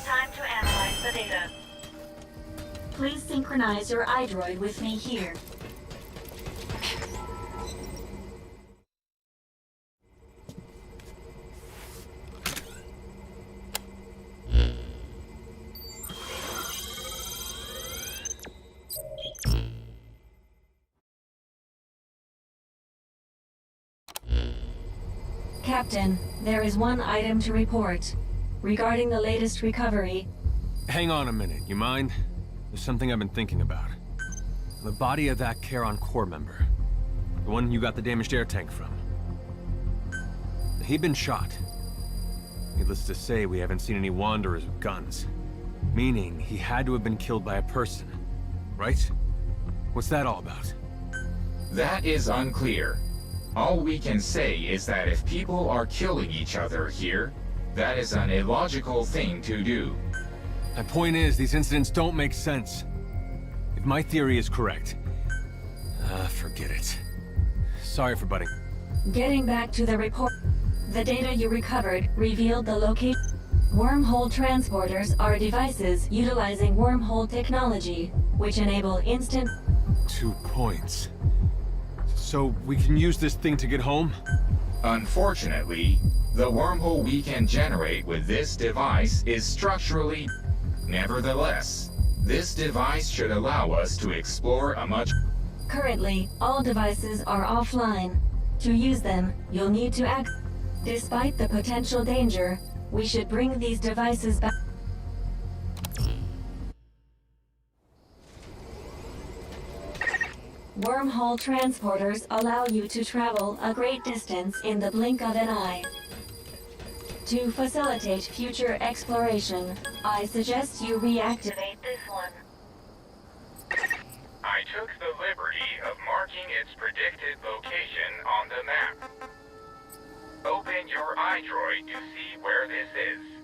Time to analyze the data. Please synchronize your iDroid with me here. Captain, there is one item to report. Regarding the latest recovery, Hang on a minute, you mind? There's something I've been thinking about. The body of that Charon Corps member. The one you got the damaged air tank from. He'd been shot. Needless to say, we haven't seen any Wanderers with guns. Meaning, he had to have been killed by a person. Right? What's that all about? That is unclear. All we can say is that if people are killing each other here, that is an illogical thing to do. My point is, these incidents don't make sense. If my theory is correct... forget it. Sorry for butting. getting back to the report, the data you recovered revealed the location. Wormhole transporters are devices utilizing wormhole technology, which enable instant... 2 points. So we can use this thing to get home? Unfortunately, the wormhole we can generate with this device is structurally... Nevertheless, this device should allow us to explore a much... Currently, all devices are offline. To use them, you'll need to act... Despite the potential danger, we should bring these devices back... Wormhole transporters allow you to travel a great distance in the blink of an eye. To facilitate future exploration, I suggest you reactivate this one. I took the liberty of marking its predicted location on the map. Open your iDroid to see where this is.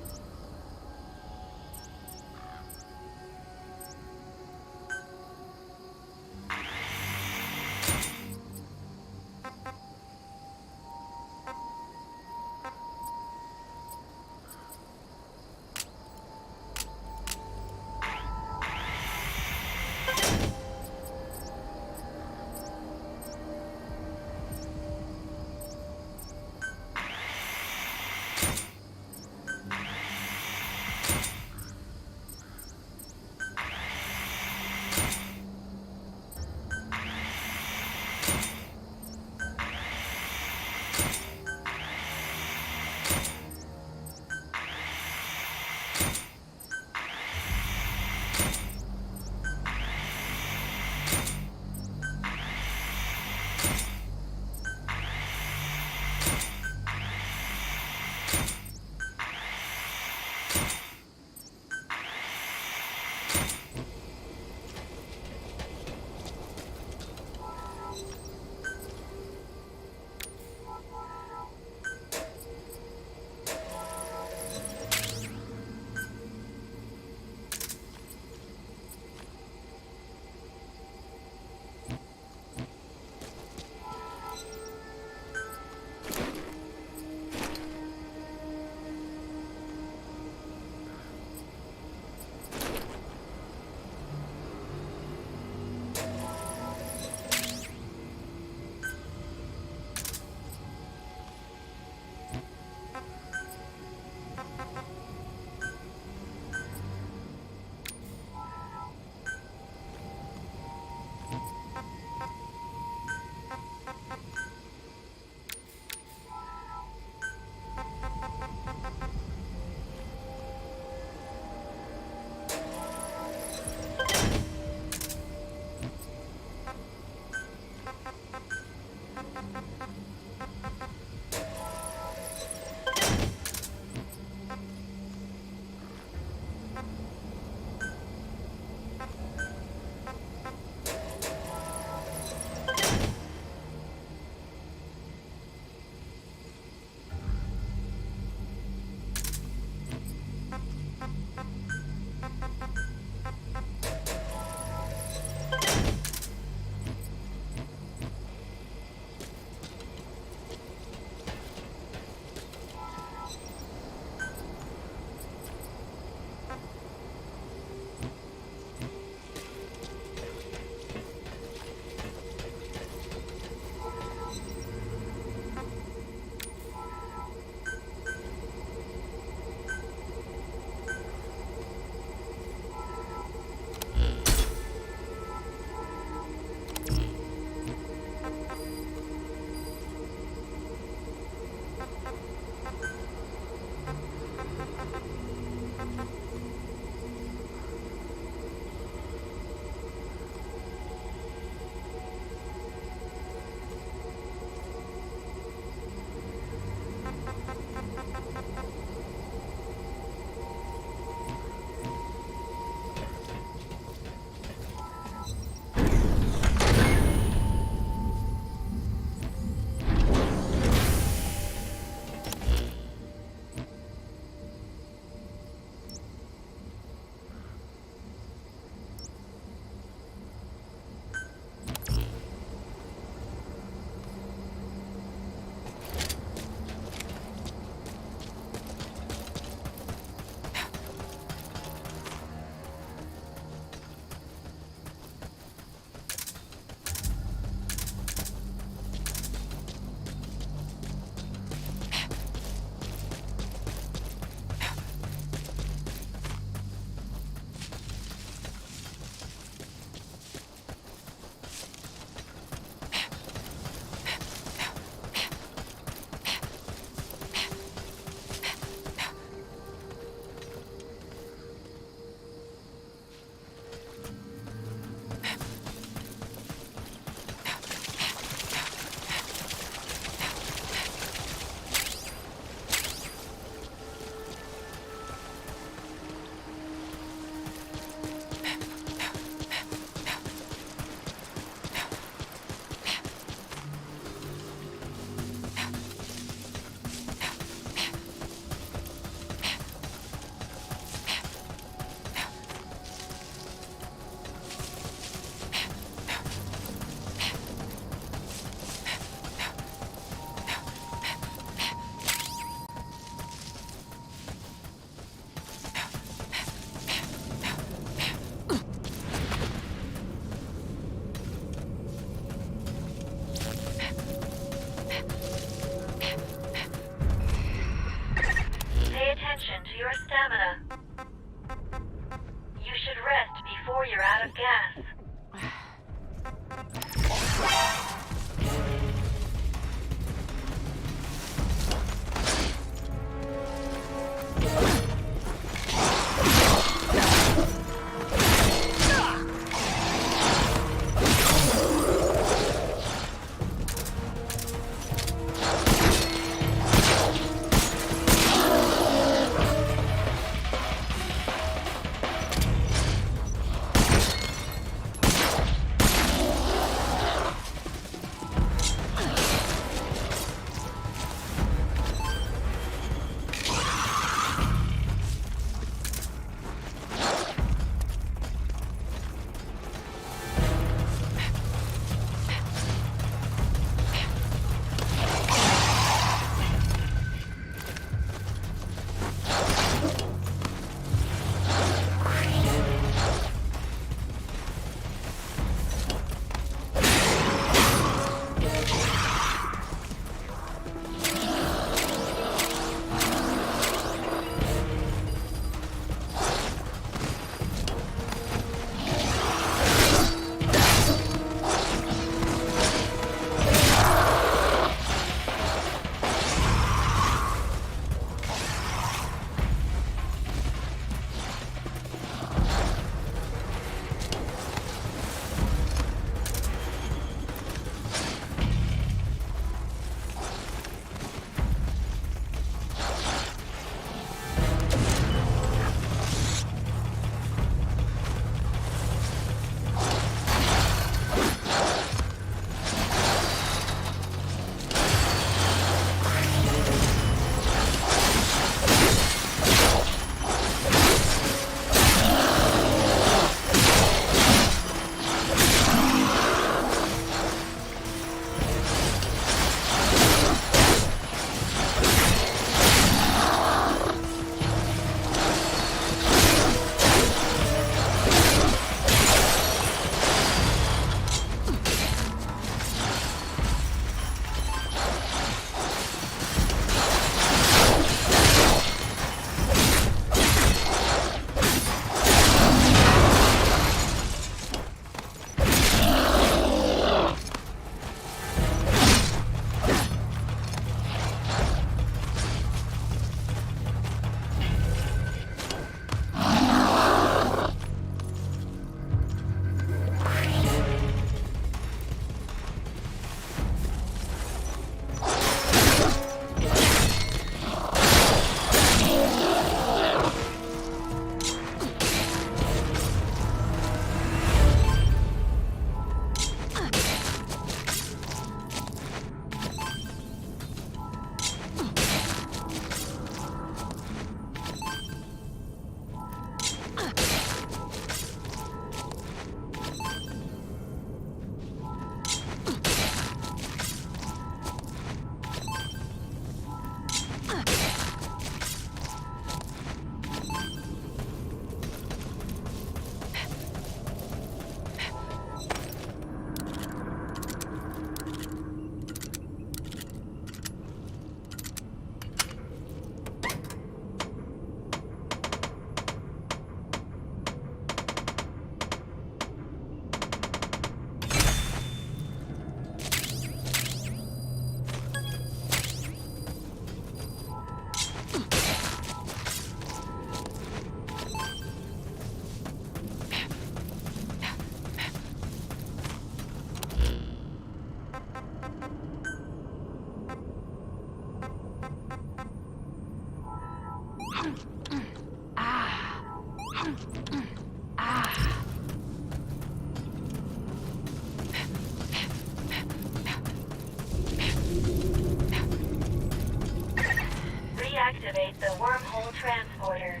reactivate the wormhole transporter.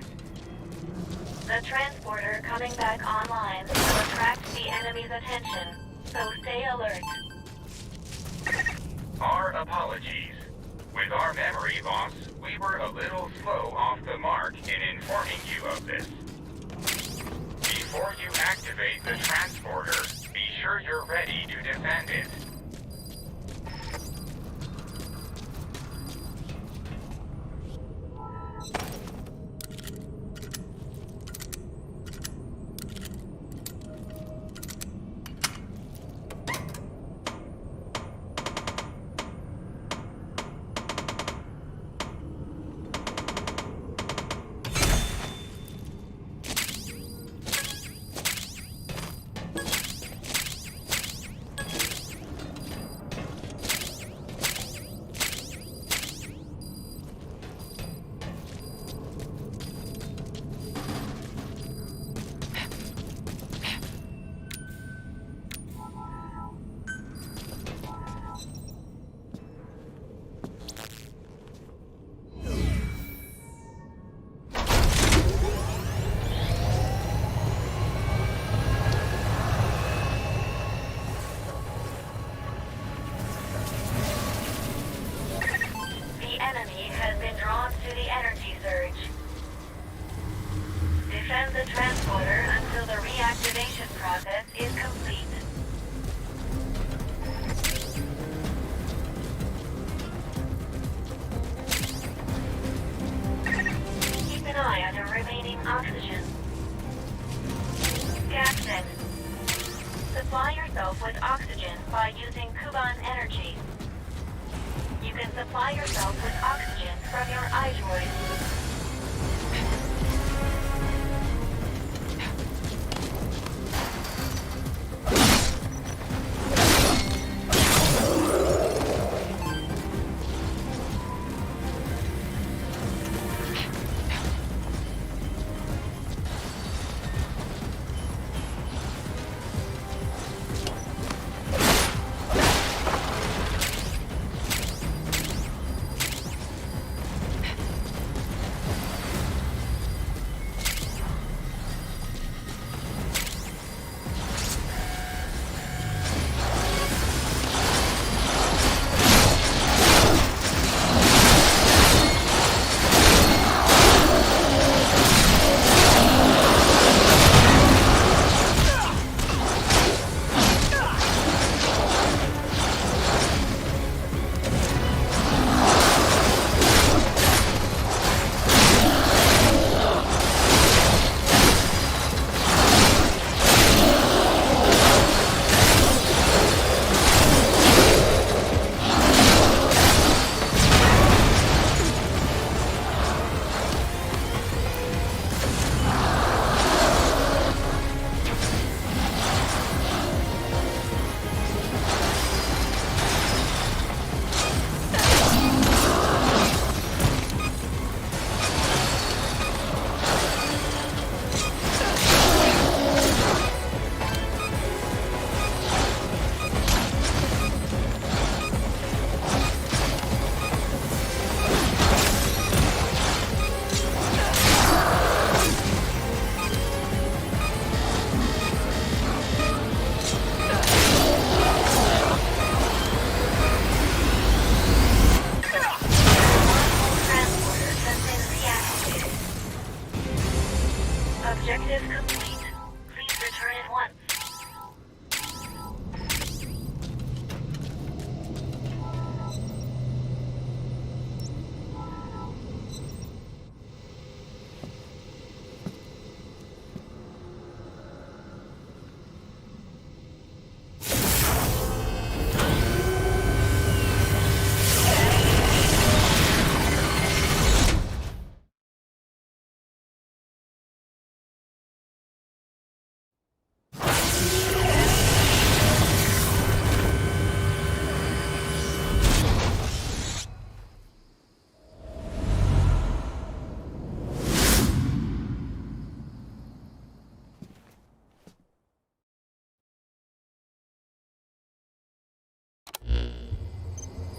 The transporter coming back online will attract the enemy's attention, so stay alert. Our apologies. With our memory loss, we were a little slow off the mark in informing you of this. Before you activate the transporter, be sure you're ready to defend it. Defend the transporter until the reactivation process is complete. Keep an eye on your remaining oxygen. Captain, supply yourself with oxygen by using Kuban energy. You can supply yourself with oxygen from your iDroid.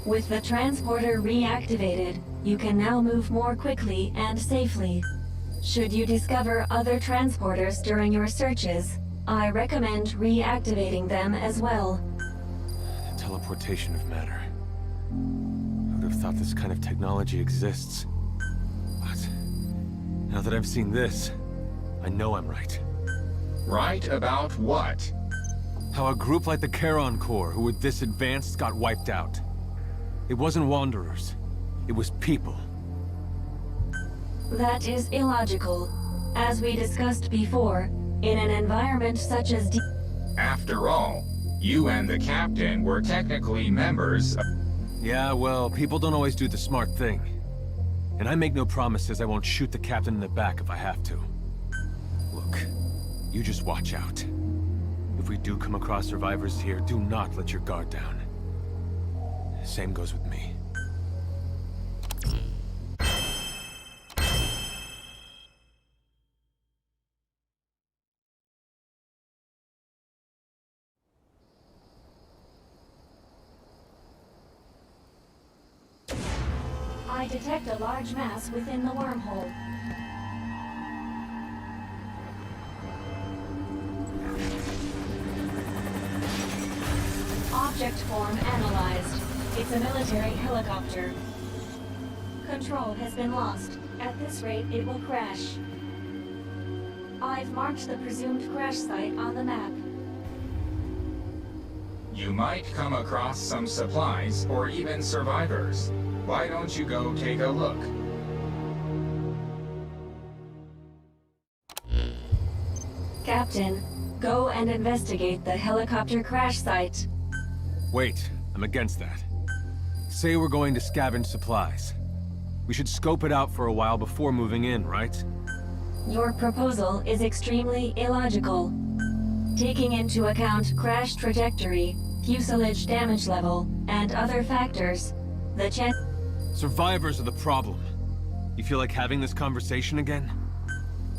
With the transporter reactivated, you can now move more quickly and safely. Should you discover other transporters during your searches, I recommend reactivating them as well. Teleportation of matter. I would have thought this kind of technology exists. But now that I've seen this, I know I'm right. Right about what? How a group like the Charon Corps, who were this advanced, got wiped out. It wasn't Wanderers. It was people. That is illogical. As we discussed before, in an environment such as After all, you and the captain were technically members of... Yeah, well, people don't always do the smart thing. And I make no promises I won't shoot the captain in the back if I have to. Look, you just watch out. If we do come across survivors here, do not let your guard down. Same goes with me. I detect a large mass within the wormhole. Object form analyzed. It's a military helicopter. Control has been lost. At this rate, it will crash. I've marked the presumed crash site on the map. You might come across some supplies or even survivors. Why don't you go take a look? Captain, go and investigate the helicopter crash site. Wait, I'm against that. Say we're going to scavenge supplies. We should scope it out for a while before moving in, right? Your proposal is extremely illogical. Taking into account crash trajectory, fuselage damage level, and other factors, the chance... Survivors are the problem. You feel like having this conversation again?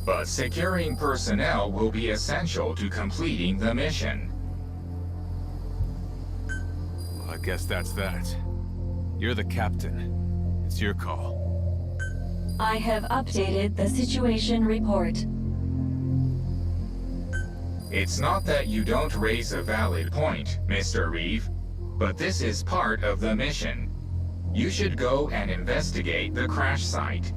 But securing personnel will be essential to completing the mission. Well, I guess that's that. You're the captain. It's your call. I have updated the situation report. It's not that you don't raise a valid point, Mr. Reeve, but this is part of the mission. You should go and investigate the crash site.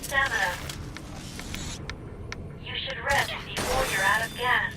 stamina. You should rest before you're out of gas.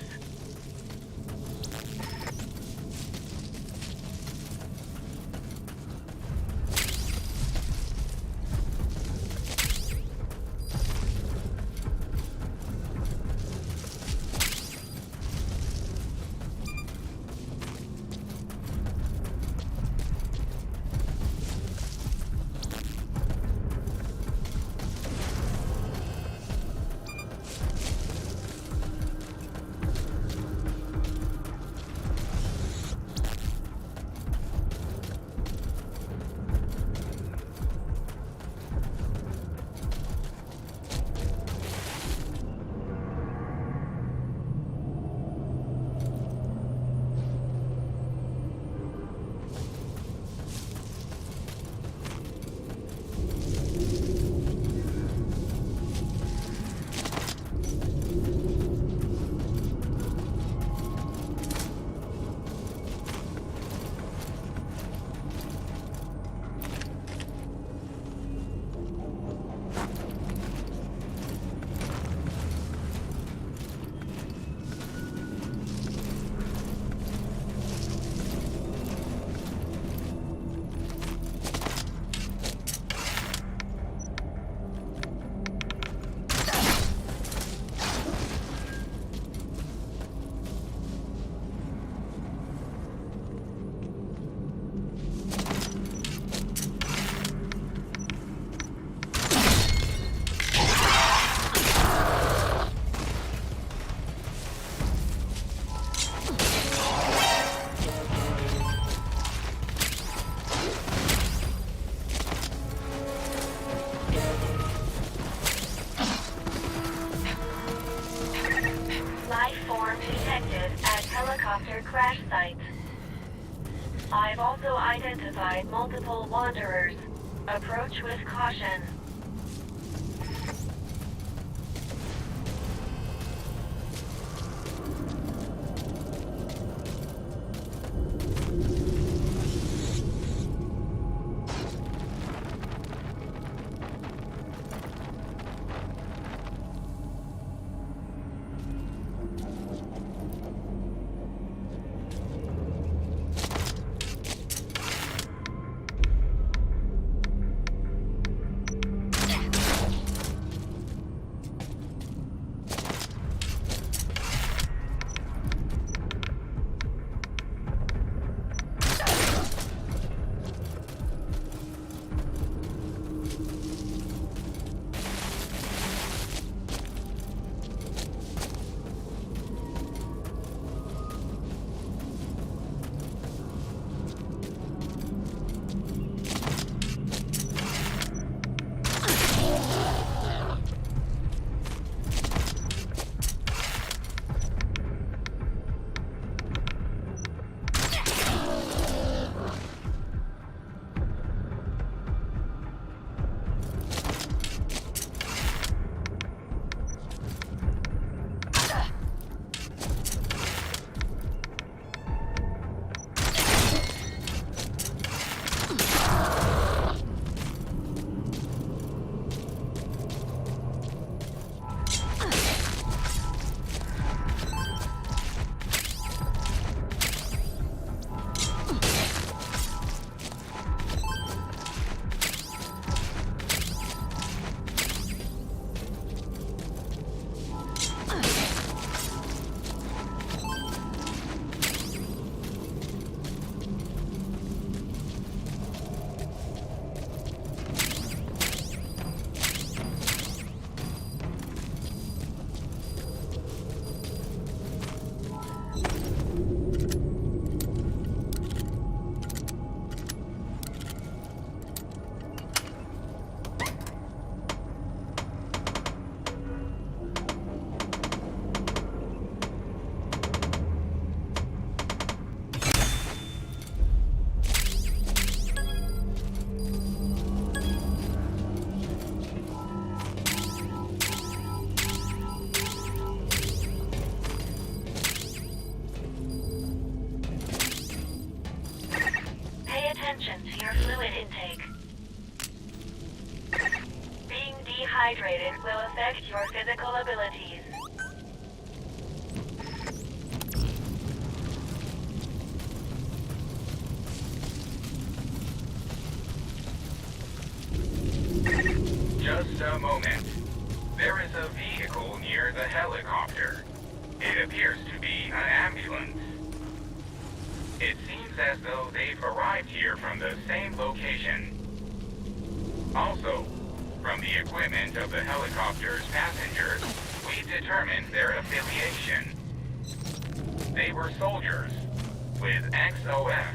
Crash site. I've also identified multiple wanderers. Approach with caution. dehydrated will affect your physical abilities. Just a moment. There is a vehicle near the helicopter. It appears to be an ambulance. It seems as though they've arrived here from the same location. Also, from the equipment of the helicopter's passengers, we determined their affiliation. They were soldiers with XOF.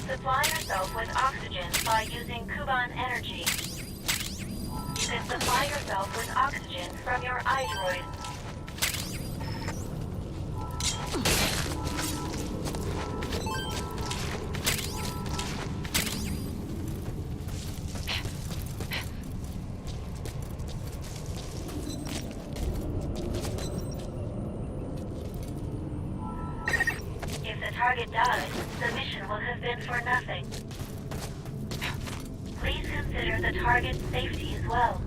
Supply yourself with oxygen by using Kuban energy. You can supply yourself with oxygen from your iDroid. Target dies, the mission will have been for nothing. Please consider the target's safety as well.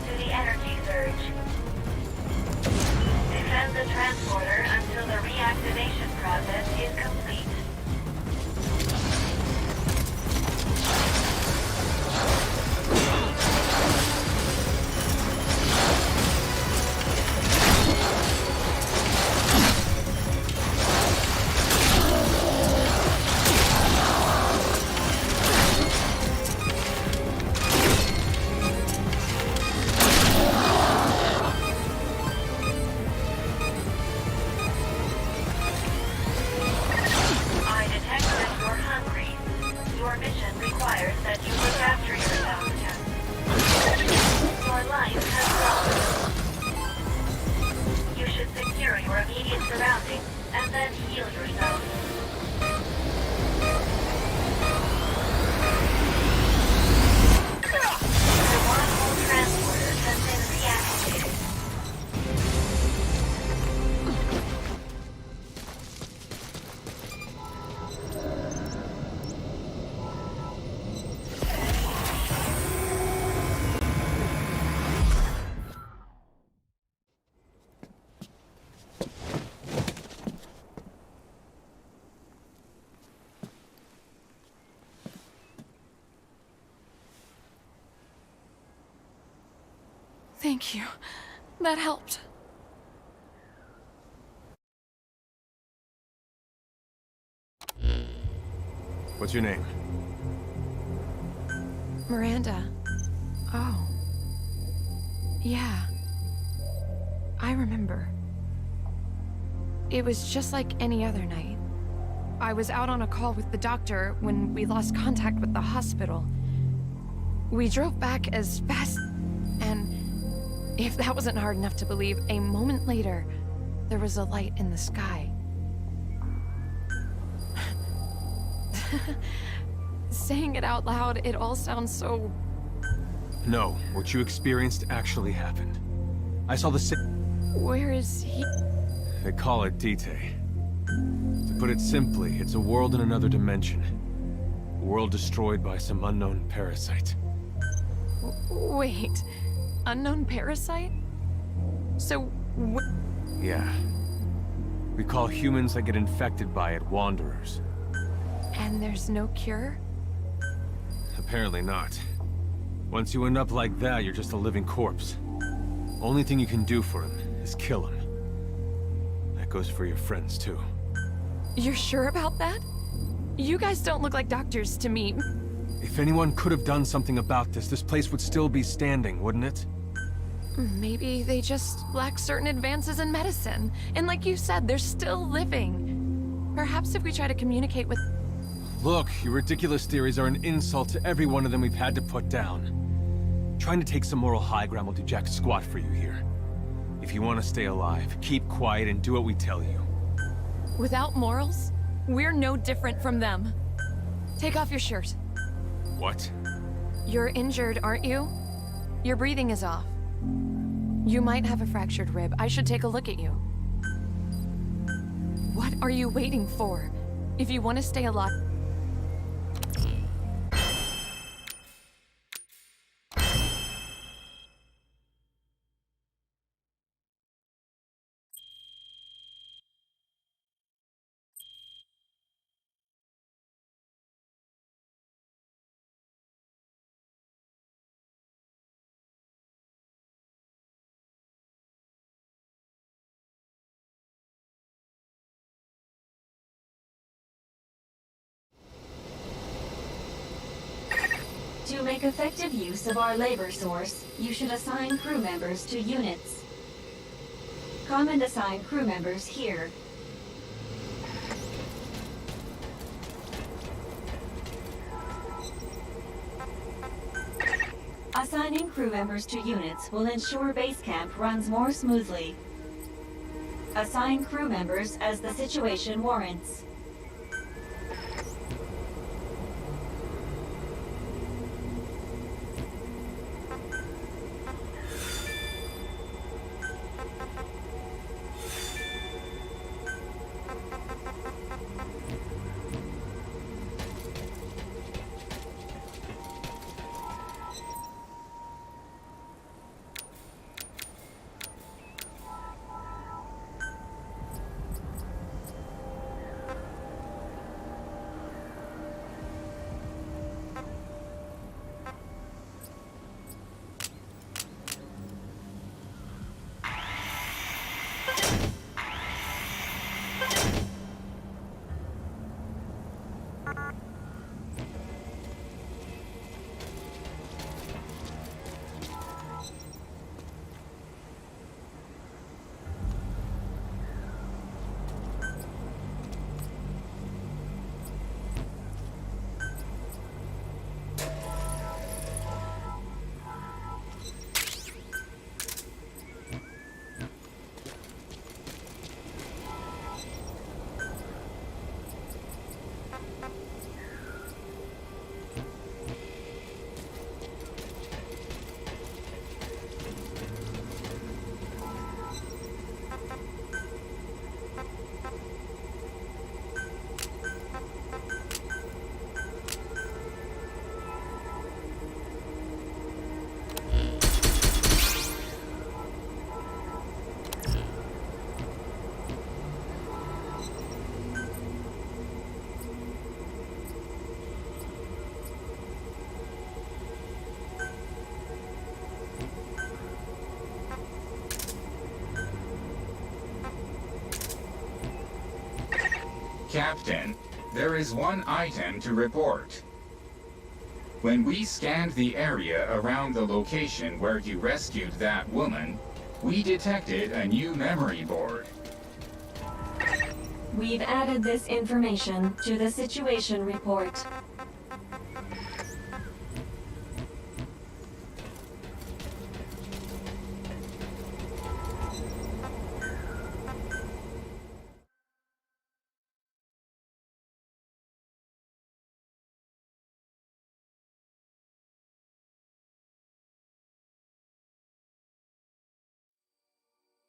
to the energy surge. Defend the transporter until the reactivation process is complete. Thank you. That helped. What's your name? Miranda. Oh. Yeah. I remember. It was just like any other night. I was out on a call with the doctor when we lost contact with the hospital. We drove back as fast, and if that wasn't hard enough to believe, a moment later, there was a light in the sky. Saying it out loud, it all sounds so... No, what you experienced actually happened. I saw the Where is he? They call it Dite. To put it simply, it's a world in another dimension. A world destroyed by some unknown parasite. Wait, unknown parasite? So, Yeah. We call humans that get infected by it Wanderers. And there's no cure? Apparently not. Once you end up like that, you're just a living corpse. Only thing you can do for him is kill him. That goes for your friends, too. You're sure about that? You guys don't look like doctors to me. If anyone could have done something about this place would still be standing, wouldn't it? Maybe they just lack certain advances in medicine. And like you said, they're still living. Perhaps if we try to communicate with... Look, your ridiculous theories are an insult to every one of them we've had to put down. Trying to take some moral high ground will do jack squat for you here. If you want to stay alive, keep quiet and do what we tell you. Without morals, we're no different from them. Take off your shirt. What? You're injured, aren't you? Your breathing is off. You might have a fractured rib. I should take a look at you. What are you waiting for? If you want to stay alive... To make effective use of our labor source, you should assign crew members to units. Come and assign crew members here. Assigning crew members to units will ensure base camp runs more smoothly. Assign crew members as the situation warrants. Captain, there is one item to report. When we scanned the area around the location where you rescued that woman, we detected a new memory board. We've added this information to the situation report.